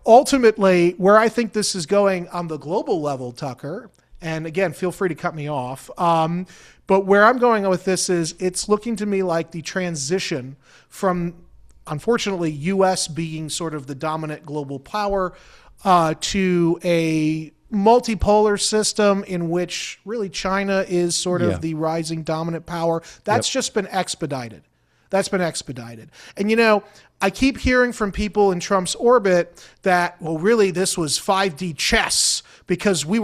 Ultimately, where I think this is going on the global level, Tucker, and again, feel free to cut me off, but where I'm going with this is it's looking to me like the transition from, unfortunately, U.S. being sort of the dominant global power to a multipolar system in which really China is sort of the rising dominant power. That's just been expedited. That's been expedited. And, I keep hearing from people in Trump's orbit that, well, really, this was 5D chess because we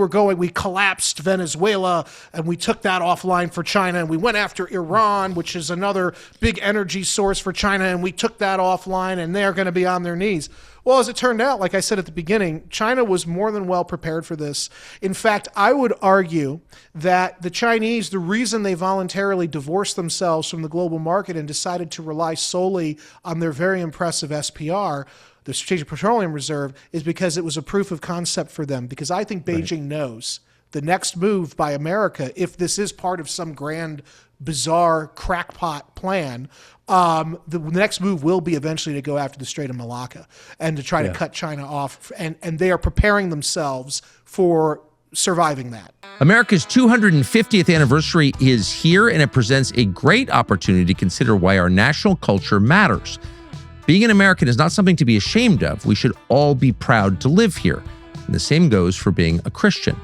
collapsed Venezuela and we took that offline for China, and we went after Iran, which is another big energy source for China, and we took that offline, and they're going to be on their knees. Well, as it turned out, like I said at the beginning, China was more than well prepared for this. In fact, I would argue that the Chinese, the reason they voluntarily divorced themselves from the global market and decided to rely solely on their very impressive SPR, the Strategic Petroleum Reserve, is because it was a proof of concept for them. Because I think Beijing knows the next move by America, if this is part of some grand, bizarre crackpot plan, the next move will be eventually to go after the Strait of Malacca and to try to cut China off. And they are preparing themselves for surviving that. America's 250th anniversary is here, and it presents a great opportunity to consider why our national culture matters. Being an American is not something to be ashamed of. We should all be proud to live here. And the same goes for being a Christian.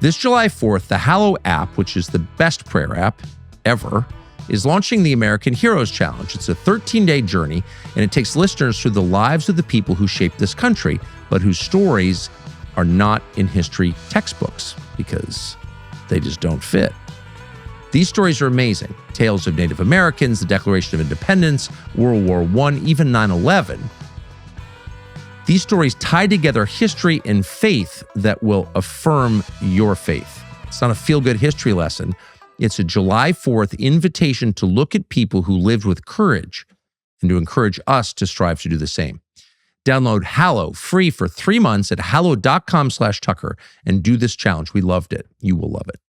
This July 4th, the Hallow app, which is the best prayer app ever, is launching the American Heroes Challenge. It's a 13-day journey, and it takes listeners through the lives of the people who shaped this country, but whose stories are not in history textbooks because they just don't fit. These stories are amazing. Tales of Native Americans, the Declaration of Independence, World War I, even 9/11. These stories tie together history and faith that will affirm your faith. It's not a feel-good history lesson. It's a July 4th invitation to look at people who lived with courage and to encourage us to strive to do the same. Download Hallow free for 3 months at hallow.com/Tucker and do this challenge. We loved it. You will love it.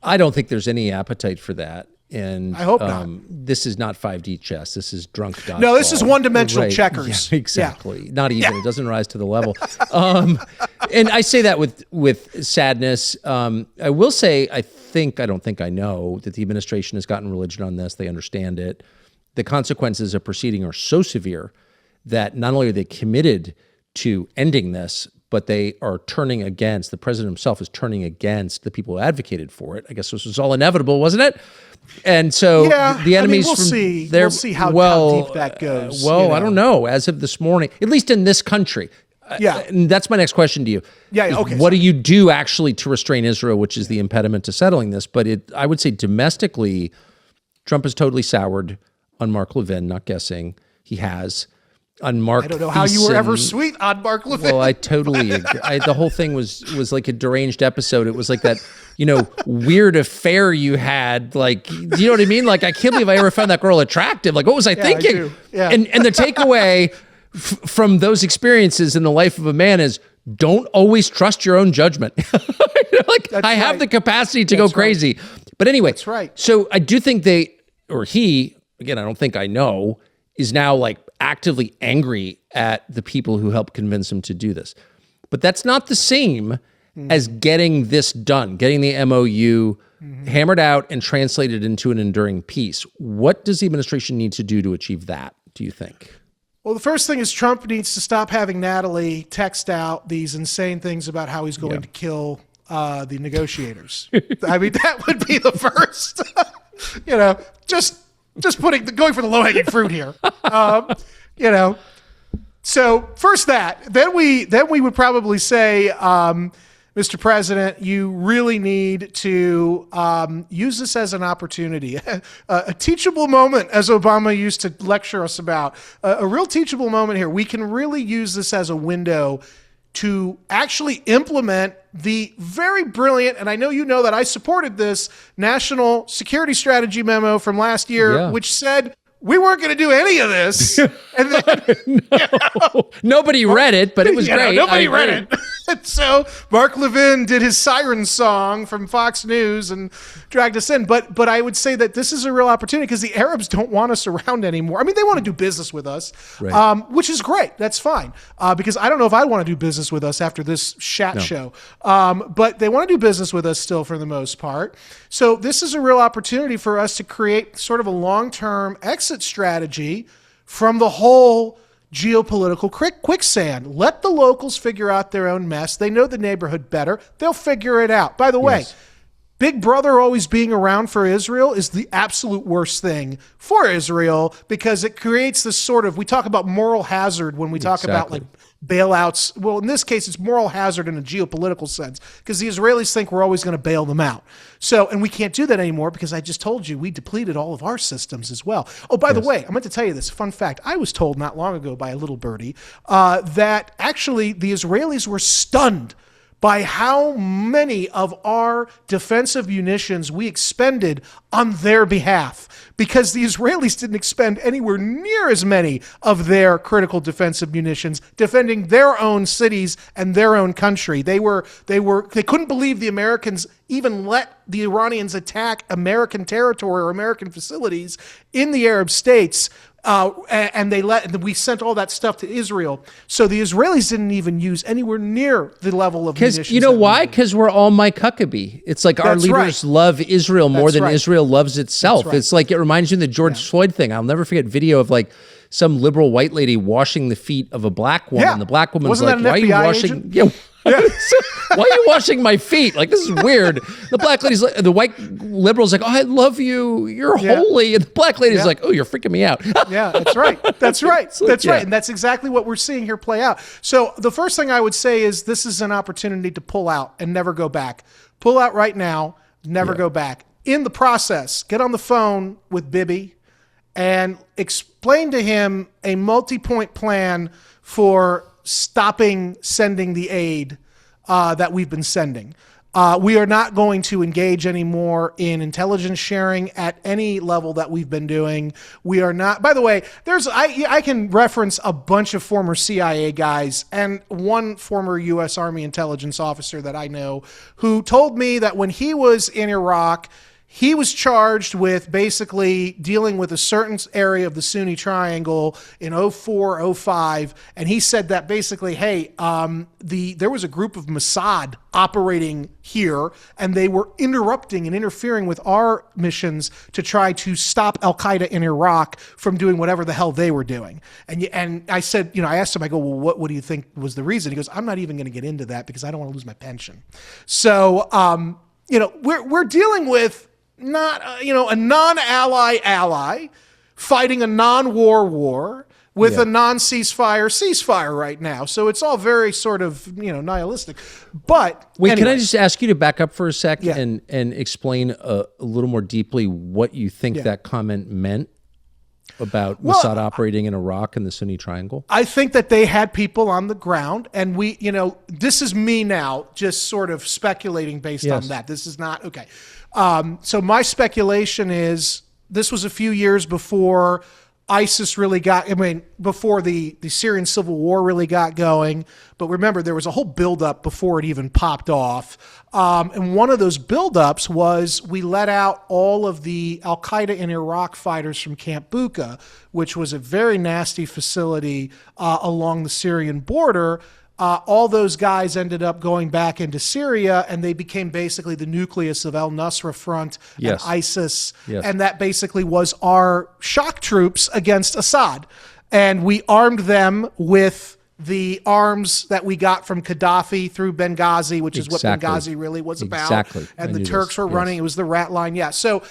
I don't think there's any appetite for that. And I hope not. This is not 5D chess. This is drunk dodgeball. No, this is one-dimensional checkers. Yeah, exactly. Yeah. Not even. It doesn't rise to the level. And I say that with sadness. I will say, I don't think I know that the administration has gotten religion on this. They understand it. The consequences of proceeding are so severe that not only are they committed to ending this, but they are turning against, the president himself is turning against the people who advocated for it. I guess this was all inevitable, wasn't it? And so the enemies we'll from see. there, We'll see how deep that goes. I don't know. As of this morning, at least in this country. And that's my next question to you. Okay. What do you do actually to restrain Israel, which is the impediment to settling this? But I would say domestically, Trump has totally soured on Mark Levin, not guessing. He has. On Mark I don't know how you were ever sweet on Mark Levin. Well, I totally agree. The whole thing was like a deranged episode. It was like that, weird affair you had. Like, you know what I mean? Like, I can't believe I ever found that girl attractive. Like, what was I thinking? I do. Yeah. And the takeaway from those experiences in the life of a man is don't always trust your own judgment. I have the capacity to go crazy. But anyway, that's right. So I do think he, again, I don't think I know, is now like actively angry at the people who helped convince him to do this. But that's not the same as getting this done, getting the MOU hammered out and translated into an enduring peace. What does the administration need to do to achieve that, do you think? Well, the first thing is Trump needs to stop having Natalie text out these insane things about how he's going to kill the negotiators. I mean, that would be the first, just going for the low-hanging fruit here. So first that, then we would probably say, Mr. President, you really need to use this as an opportunity, a teachable moment, as Obama used to lecture us about, a real teachable moment here. We can really use this as a window to actually implement the very brilliant, and I know you know that I supported this, National Security Strategy memo from last year, which said we weren't going to do any of this. And then, nobody read it, but it was great. Nobody read it. So Mark Levin did his siren song from Fox News and dragged us in. But I would say that this is a real opportunity because the Arabs don't want us around anymore. I mean, they want to do business with us, which is great. That's fine. Because I don't know if I want to do business with us after this show. But they want to do business with us still for the most part. So this is a real opportunity for us to create sort of a long-term exit strategy from the whole geopolitical quicksand. Let the locals figure out their own mess. They know the neighborhood better. They'll figure it out. By the way, Big Brother always being around for Israel is the absolute worst thing for Israel because it creates this sort of, we talk about moral hazard when we talk about like bailouts. Well, in this case, it's moral hazard in a geopolitical sense because the Israelis think we're always going to bail them out. So, and we can't do that anymore because I just told you we depleted all of our systems as well. Oh, by the way, I meant to tell you this fun fact. I was told not long ago by a little birdie that actually the Israelis were stunned by how many of our defensive munitions we expended on their behalf, because the Israelis didn't expend anywhere near as many of their critical defensive munitions defending their own cities and their own country. They couldn't believe the Americans even let the Iranians attack American territory or American facilities in the Arab states. And we sent all that stuff to Israel. So the Israelis didn't even use anywhere near the level of munitions. Because you know why? Because we're all Mike Huckabee. It's like our leaders love Israel more than Israel loves itself. It's like, it reminds you of the George Floyd thing. I'll never forget video of like some liberal white lady washing the feet of a black woman. The black woman's Wasn't like, why are you washing? Agent? Why are you washing my feet? Like, this is weird. The black lady's like, the white liberal's like, oh, I love you. You're holy. And the black lady's like, oh, you're freaking me out. Yeah, that's right. That's right. That's right. And that's exactly what we're seeing here play out. So the first thing I would say is this is an opportunity to pull out and never go back. Pull out right now, never go back. In the process, get on the phone with Bibi and explain to him a multi-point plan for stopping sending the aid that we've been sending. We are not going to engage anymore in intelligence sharing at any level that we've been doing. We are not, by the way, I can reference a bunch of former CIA guys and one former U.S. Army intelligence officer that I know who told me that when he was in Iraq, he was charged with basically dealing with a certain area of the Sunni Triangle in 04, 05. And he said that basically, hey, there was a group of Mossad operating here, and they were interrupting and interfering with our missions to try to stop al-Qaeda in Iraq from doing whatever the hell they were doing. And I said, I asked him, I go, well, what do you think was the reason? He goes, I'm not even going to get into that because I don't want to lose my pension. So, we're dealing with not, a non-ally ally fighting a non-war war with a non-ceasefire right now. So it's all very sort of, nihilistic. But wait, anyway. Can I just ask you to back up for a sec Yeah. and explain a little more deeply what you think that comment meant about Mossad operating in Iraq and the Sunni Triangle? I think that they had people on the ground, and this is me now just sort of speculating based on that. This is not, okay. So my speculation is this was a few years before ISIS really before the Syrian civil war really got going. But remember, there was a whole buildup before it even popped off. And one of those buildups was we let out all of the al-Qaeda in Iraq fighters from Camp Bucca, which was a very nasty facility along the Syrian border. All those guys ended up going back into Syria, and they became basically the nucleus of al-Nusra Front and ISIS. Yes. And that basically was our shock troops against Assad. And we armed them with the arms that we got from Gaddafi through Benghazi, which is what Benghazi really was about. Exactly. And the Turks were running. It was the rat line. Yeah. So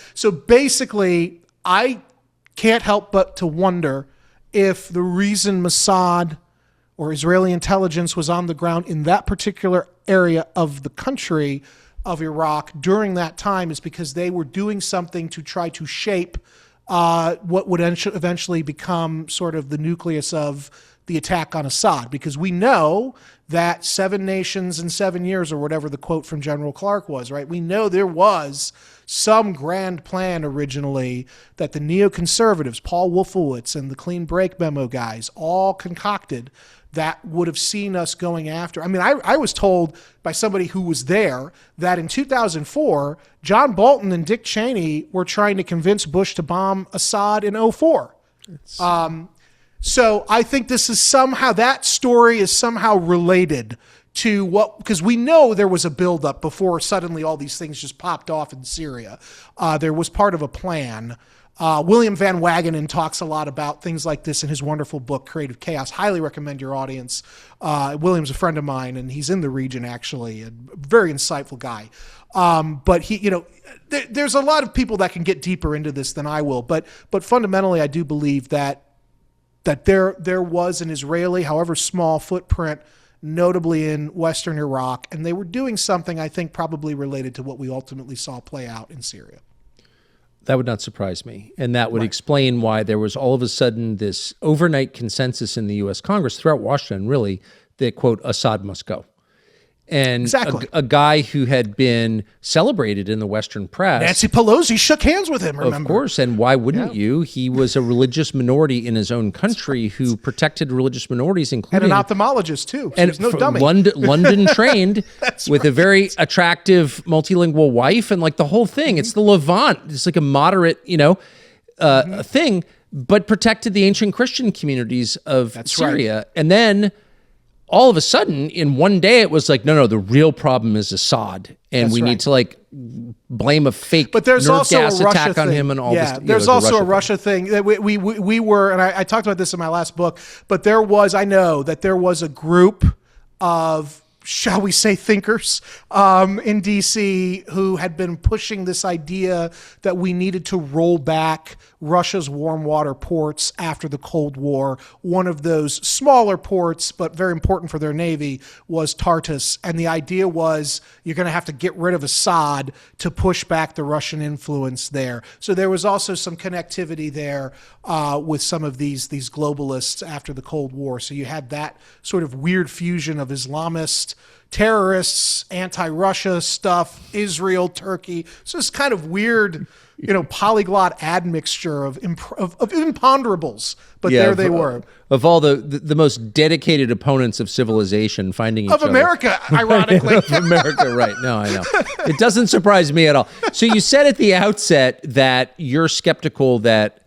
basically, I can't help but to wonder if the reason Mossad or Israeli intelligence was on the ground in that particular area of the country of Iraq during that time is because they were doing something to try to shape what would eventually become sort of the nucleus of the attack on Assad. Because we know that 7 nations in 7 years, or whatever the quote from General Clark was, right? We know there was some grand plan originally that the neoconservatives, Paul Wolfowitz and the Clean Break Memo guys, all concocted that would have seen us going after. I mean, I was told by somebody who was there that in 2004, John Bolton and Dick Cheney were trying to convince Bush to bomb Assad in 2004. So I think this is somehow, that story is somehow related to what, because we know there was a buildup before suddenly all these things just popped off in Syria. There was part of a plan. William Van Wagenen talks a lot about things like this in his wonderful book, Creative Chaos. Highly recommend your audience. William's a friend of mine, and he's in the region, actually. A very insightful guy. But he, there's a lot of people that can get deeper into this than I will. But fundamentally, I do believe that there was an Israeli, however small, footprint, notably in Western Iraq, and they were doing something, I think, probably related to what we ultimately saw play out in Syria. That would not surprise me. And that would explain why there was all of a sudden this overnight consensus in the U.S. Congress, throughout Washington, really, that, quote, Assad must go. And a guy who had been celebrated in the Western press. Nancy Pelosi shook hands with him, remember? Of course, and why wouldn't you? He was a religious minority in his own country who protected religious minorities, including... And an ophthalmologist, too. And no dummy. London trained with a very attractive multilingual wife and like the whole thing. It's the Levant. It's like a moderate, thing, but protected the ancient Christian communities of Syria. Right. And then... all of a sudden, in one day, it was like, no, the real problem is Assad, and we need to blame a fake nerve gas attack on him and all this. There's also a Russia thing that we were, and I talked about this in my last book, but I know that there was a group of, shall we say, thinkers in D.C. who had been pushing this idea that we needed to roll back Russia's warm water ports after the Cold War. One of those smaller ports, but very important for their Navy, was Tartus. And the idea was you're going to have to get rid of Assad to push back the Russian influence there. So there was also some connectivity there with some of these globalists after the Cold War. So you had that sort of weird fusion of Islamist against terrorists, anti-Russia stuff, Israel, Turkey. So it's kind of weird, polyglot admixture of imponderables. But there they were. Of all the most dedicated opponents of civilization finding each other. Of America, ironically. Of America, right. No, I know. It doesn't surprise me at all. So you said at the outset that you're skeptical that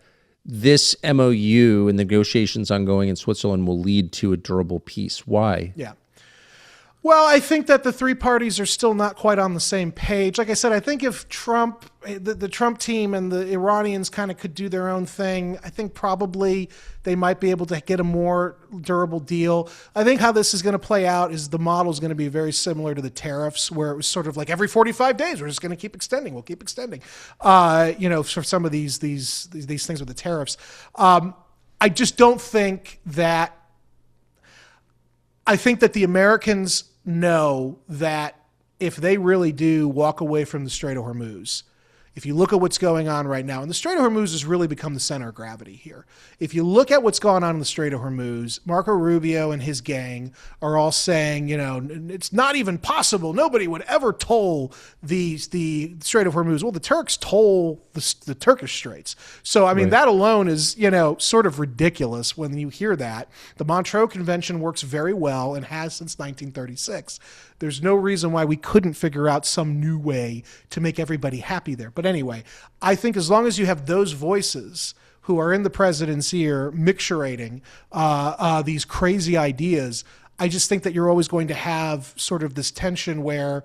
this MOU and the negotiations ongoing in Switzerland will lead to a durable peace. Why? Yeah. Well, I think that the three parties are still not quite on the same page. Like I said, I think if Trump, the Trump team and the Iranians kind of could do their own thing, I think probably they might be able to get a more durable deal. I think how this is going to play out is the model is going to be very similar to the tariffs, where it was sort of like every 45 days, we're just going to keep extending. We'll keep extending, for some of these things with the tariffs. I just don't think that, I think that the Americans know that if they really do walk away from the Strait of Hormuz, if you look at what's going on right now, and the Strait of Hormuz has really become the center of gravity here. If you look at what's going on in the Strait of Hormuz, Marco Rubio and his gang are all saying, it's not even possible. Nobody would ever toll the Strait of Hormuz. Well, the Turks toll the Turkish straits. So, I mean, that alone is, sort of ridiculous when you hear that. The Montreux Convention works very well and has since 1936. There's no reason why we couldn't figure out some new way to make everybody happy there. But anyway, I think as long as you have those voices who are in the president's ear micturating these crazy ideas, I just think that you're always going to have sort of this tension where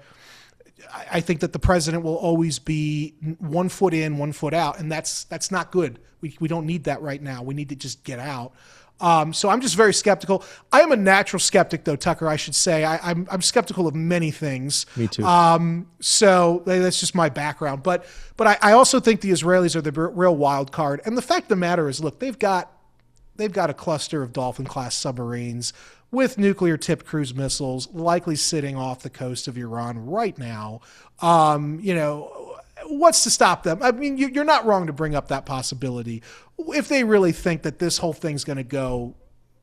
I think that the president will always be 1 foot in, 1 foot out, and that's not good. We don't need that right now. We need to just get out. So I'm just very skeptical. I am a natural skeptic, though, Tucker, I should say. I'm skeptical of many things. Me too. So that's just my background. But I also think the Israelis are the real wild card. And the fact of the matter is, look, they've got a cluster of Dolphin-class submarines with nuclear-tipped cruise missiles likely sitting off the coast of Iran right now. What's to stop them? I mean, you're not wrong to bring up that possibility. If they really think that this whole thing's going to go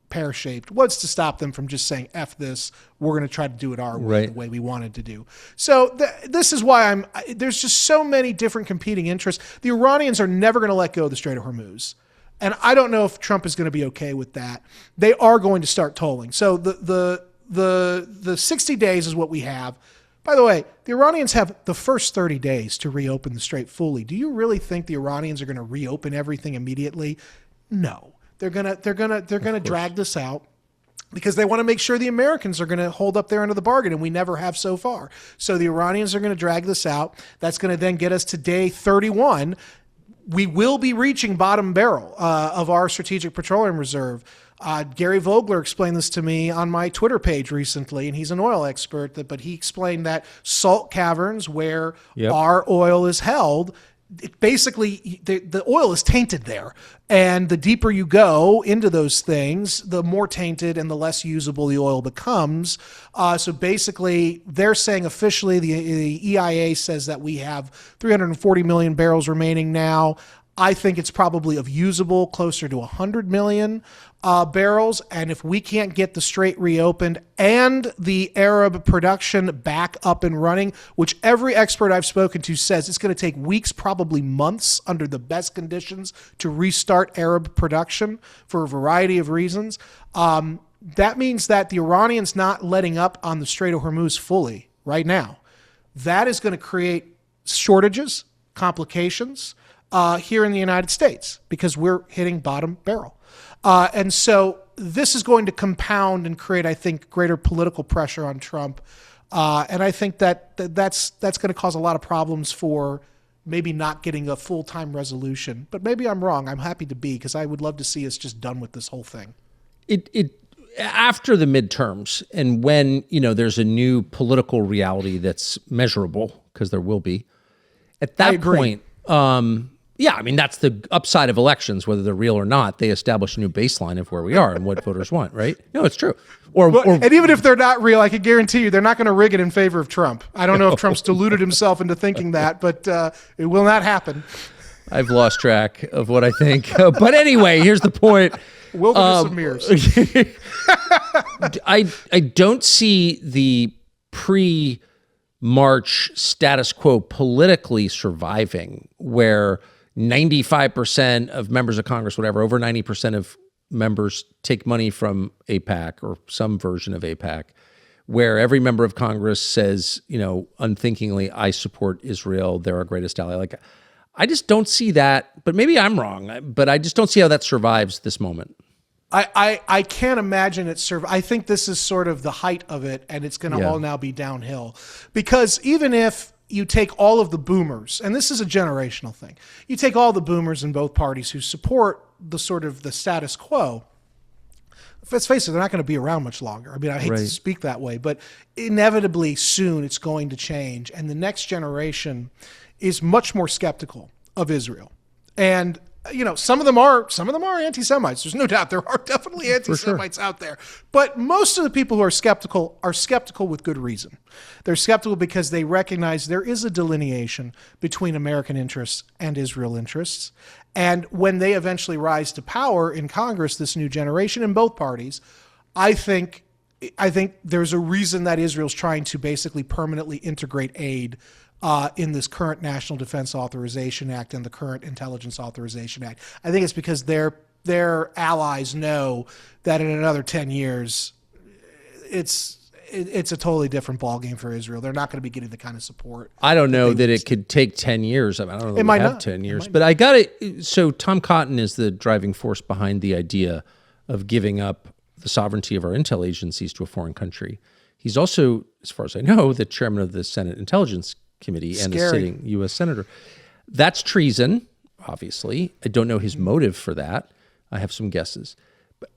pear-shaped, what's to stop them from just saying, F this, we're going to try to do it our way, the way we wanted to do. So this is why there's just so many different competing interests. The Iranians are never going to let go of the Strait of Hormuz. And I don't know if Trump is going to be okay with that. They are going to start tolling. So the 60 days is what we have. By the way, the Iranians have the first 30 days to reopen the strait fully. Do you really think the Iranians are going to reopen everything immediately? No. They're going to drag this out because they want to make sure the Americans are going to hold up their end of the bargain, and we never have so far. So the Iranians are going to drag this out. That's going to then get us to day 31. We will be reaching bottom barrel of our strategic petroleum reserve. Gary Vogler explained this to me on my Twitter page recently, and he's an oil expert, but he explained that salt caverns where our oil is held, basically the oil is tainted there. And the deeper you go into those things, the more tainted and the less usable the oil becomes. So basically, they're saying officially, the EIA says that we have 340 million barrels remaining now. I think it's probably of usable closer to 100 million barrels. And if we can't get the strait reopened and the Arab production back up and running, which every expert I've spoken to says it's going to take weeks, probably months under the best conditions to restart Arab production for a variety of reasons. That means that the Iranians not letting up on the Strait of Hormuz fully right now, that is going to create shortages, complications, here in the United States because we're hitting bottom barrel. And so this is going to compound and create, I think, greater political pressure on Trump. And I think that's going to cause a lot of problems for maybe not getting a full-time resolution. But maybe I'm wrong. I'm happy to be because I would love to see us just done with this whole thing. After the midterms and when, there's a new political reality that's measurable, because there will be, at that point, that's the upside of elections, whether they're real or not. They establish a new baseline of where we are and what voters want, right? No, it's true. And even if they're not real, I can guarantee you they're not going to rig it in favor of Trump. I don't know if Trump's deluded himself into thinking that, but it will not happen. I've lost track of what I think. But anyway, here's the point. Wilderness of mirrors. I don't see the pre-March status quo politically surviving, where 95% of members of Congress, whatever, over 90% of members take money from AIPAC or some version of AIPAC, where every member of Congress says, unthinkingly, I support Israel. They're our greatest ally. Like, I just don't see that, but maybe I'm wrong, but I just don't see how that survives this moment. I can't imagine it I think this is sort of the height of it, and it's going to all now be downhill. Because even if you take all of the boomers, and this is a generational thing, you take all the boomers in both parties who support the sort of the status quo, let's face it, they're not going to be around much longer. I mean, I hate to speak that way, but inevitably soon it's going to change. And the next generation is much more skeptical of Israel. And some of them are anti-Semites. There's no doubt there are definitely anti-Semites out there. But most of the people who are skeptical with good reason. They're skeptical because they recognize there is a delineation between American interests and Israel interests. And when they eventually rise to power in Congress, this new generation in both parties, I think there's a reason that Israel's trying to basically permanently integrate aid in this current National Defense Authorization Act and the current Intelligence Authorization Act. I think it's because their allies know that in another 10 years, it's a totally different ballgame for Israel. They're not going to be getting the kind of support. I don't know that it could take 10 years. I don't know that it might have not. 10 years. But I got it. So Tom Cotton is the driving force behind the idea of giving up the sovereignty of our intel agencies to a foreign country. He's also, as far as I know, the chairman of the Senate Intelligence Committee and a sitting U.S. senator. That's treason, obviously. I don't know his motive for that. I have some guesses.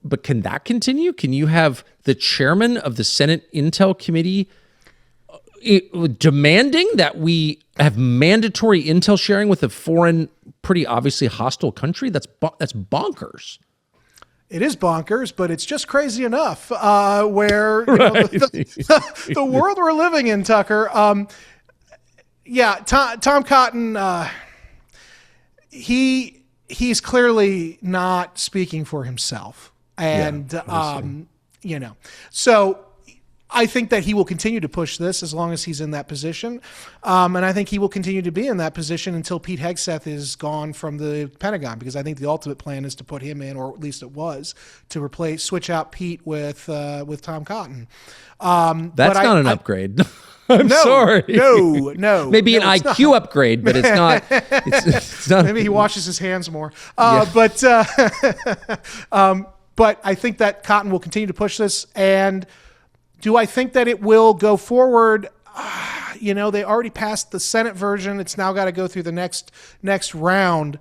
But can that continue? Can you have the chairman of the Senate Intel Committee demanding that we have mandatory intel sharing with a foreign, pretty obviously hostile country? That's bonkers. It is bonkers, but it's just crazy enough where the world we're living in, Tucker. Tom Cotton, he's clearly not speaking for himself. And, so I think that he will continue to push this as long as he's in that position. And I think he will continue to be in that position until Pete Hegseth is gone from the Pentagon, because I think the ultimate plan is to put him in, or at least it was, to switch out Pete with Tom Cotton. That's not an upgrade. I'm sorry. No. Maybe an IQ upgrade, but it's not. It's not. Maybe he washes his hands more. But I think that Cotton will continue to push this. And do I think that it will go forward? They already passed the Senate version. It's now got to go through the next round.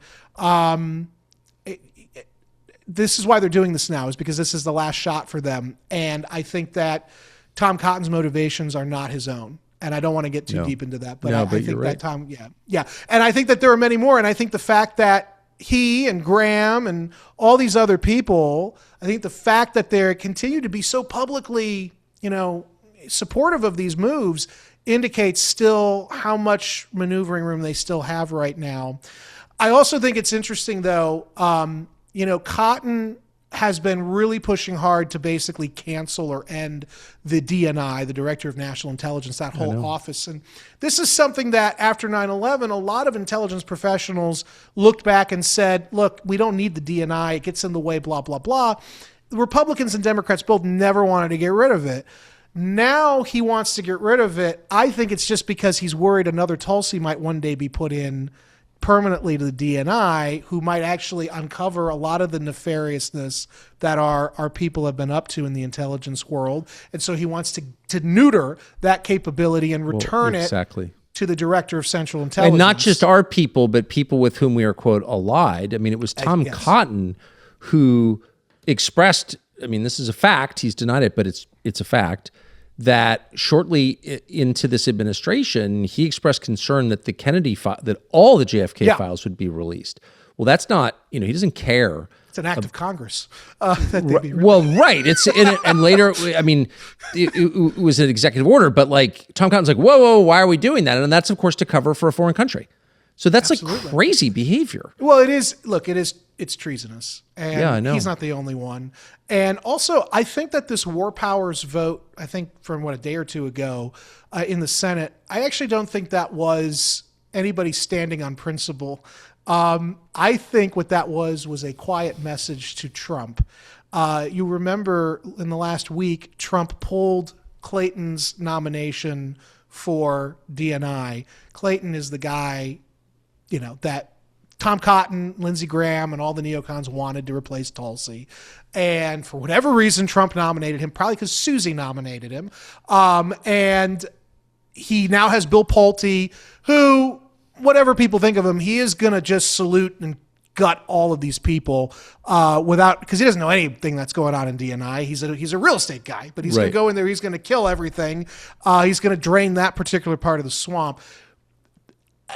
This is why they're doing this now, is because this is the last shot for them. And I think that Tom Cotton's motivations are not his own. And I don't want to get too deep into that, but I think that Tom, And I think that there are many more. And I think the fact that he and Graham and all these other people, I think the fact that they continue to be so publicly, supportive of these moves indicates still how much maneuvering room they still have right now. I also think it's interesting, though, Cotton has been really pushing hard to basically cancel or end the DNI, the Director of National Intelligence, that whole office. And this is something that after 9/11, a lot of intelligence professionals looked back and said, look, we don't need the DNI. It gets in the way, blah, blah, blah. The Republicans and Democrats both never wanted to get rid of it. Now he wants to get rid of it. I think it's just because he's worried another Tulsi might one day be put in permanently to the DNI, who might actually uncover a lot of the nefariousness that our people have been up to in the intelligence world. And so he wants to neuter that capability and return it to the Director of Central Intelligence. And not just our people, but people with whom we are, quote, allied. I mean, it was Tom Cotton who expressed, this is a fact, he's denied it, but it's a fact, that shortly into this administration, he expressed concern that the Kennedy that all the JFK files would be released. Well, that's not, he doesn't care. It's an act of Congress that they be released. Well, right. And later, it was an executive order, but Tom Cotton's like, whoa, why are we doing that? And that's, of course, to cover for a foreign country. So that's like crazy behavior. Well, it is. Look, it's treasonous. And Yeah, I know. he's not the only one. And also, I think that this war powers vote, I think from a day or two ago in the Senate, I actually don't think that was anybody standing on principle. I think what that was a quiet message to Trump. You remember in the last week, Trump pulled Clayton's nomination for DNI. Clayton is the guy, that Tom Cotton, Lindsey Graham, and all the neocons wanted to replace Tulsi. And for whatever reason, Trump nominated him, probably because Susie nominated him. And he now has Bill Pulte, who, whatever people think of him, he is going to just salute and gut all of these people because he doesn't know anything that's going on in DNI. He's a real estate guy, but he's going to go in there. He's going to kill everything. He's going to drain that particular part of the swamp.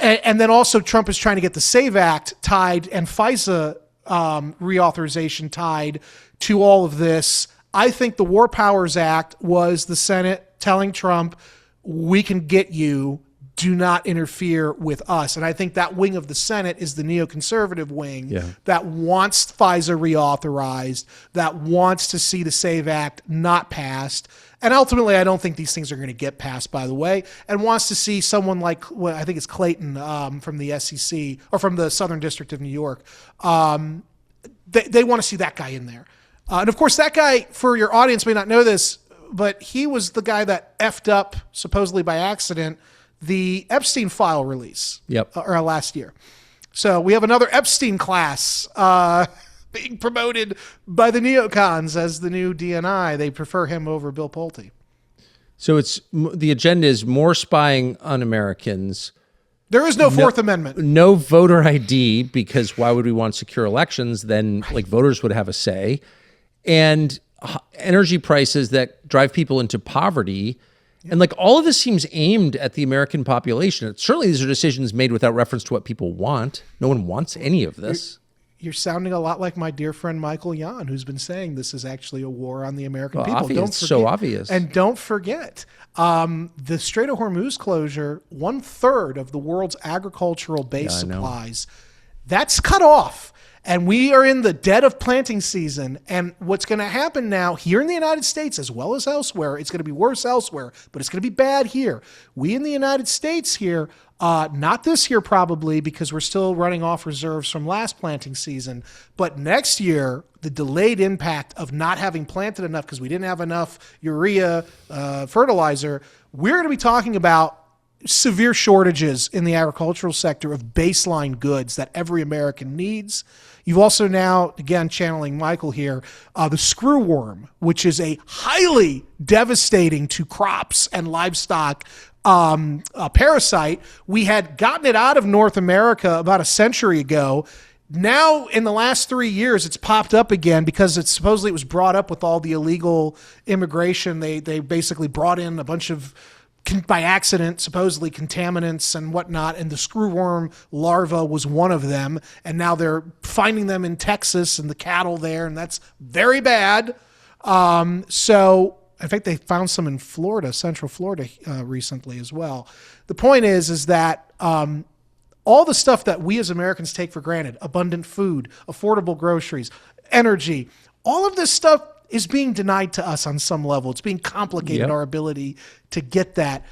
And then also Trump is trying to get the SAVE Act tied and FISA reauthorization tied to all of this. I think the War Powers Act was the Senate telling Trump, we can get you, do not interfere with us. And I think that wing of the Senate is the neoconservative wing that wants FISA reauthorized, that wants to see the SAVE Act not passed. And ultimately, I don't think these things are going to get passed, by the way, and wants to see someone like, I think it's Clayton from the SEC or from the Southern District of New York. They want to see that guy in there. And of course, that guy, for your audience, may not know this, but he was the guy that effed up, supposedly by accident, the Epstein file release or last year. So we have another Epstein class being promoted by the neocons as the new DNI. They prefer him over Bill Pulte. So the agenda is more spying on Americans. There is no Fourth Amendment. No voter ID, because why would we want secure elections? Then voters would have a say. And energy prices that drive people into poverty. And all of this seems aimed at the American population. Certainly these are decisions made without reference to what people want. No one wants any of this. You're sounding a lot like my dear friend Michael Yon, who's been saying this is actually a war on the American people. Obvious. It's so obvious. And don't forget, the Strait of Hormuz closure, 1/3 of the world's agricultural base supplies, that's cut off. And we are in the dead of planting season. And what's going to happen now here in the United States, as well as elsewhere, it's going to be worse elsewhere, but it's going to be bad here. We in the United States here, not this year probably, because we're still running off reserves from last planting season, but next year, the delayed impact of not having planted enough because we didn't have enough urea fertilizer, we're going to be talking about severe shortages in the agricultural sector of baseline goods that every American needs. You've also now, again, channeling Michael here, the screwworm, which is a highly devastating to crops and livestock parasite. We had gotten it out of North America about a century ago. Now, in the last 3 years, it's popped up again because it supposedly was brought up with all the illegal immigration. They basically brought in a bunch of, by accident, supposedly contaminants and whatnot, and the screwworm larva was one of them. And now they're finding them in Texas and the cattle there, and that's very bad. So, in fact, they found some in Florida, Central Florida, recently as well. The point is that all the stuff that we as Americans take for granted, abundant food, affordable groceries, energy, all of this stuff is being denied to us on some level. It's being complicated, our ability to get that.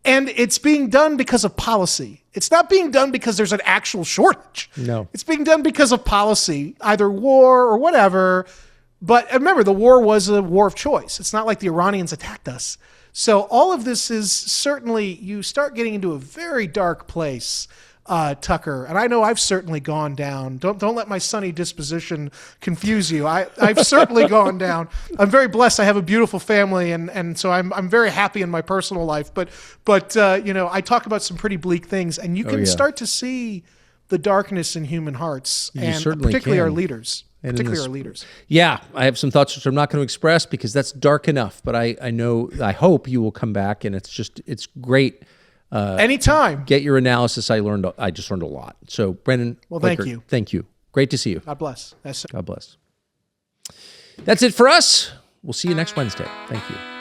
And it's being done because of policy. It's not being done because there's an actual shortage. No. It's being done because of policy, either war or whatever. But remember, the war was a war of choice. It's not like the Iranians attacked us. So all of this is certainly, you start getting into a very dark place, Tucker. And I know I've certainly gone down. Don't let my sunny disposition confuse you. I've certainly gone down. I'm very blessed. I have a beautiful family, and so I'm very happy in my personal life. But I talk about some pretty bleak things, and you can start to see the darkness in human hearts, and particularly our leaders. Our leaders. Yeah, I have some thoughts which I'm not going to express because that's dark enough. But I hope you will come back, and it's great. Anytime. Get your analysis. I just learned a lot. So, Brendan. Well, thank you. Thank you. Great to see you. God bless. God bless. That's it for us. We'll see you next Wednesday. Thank you.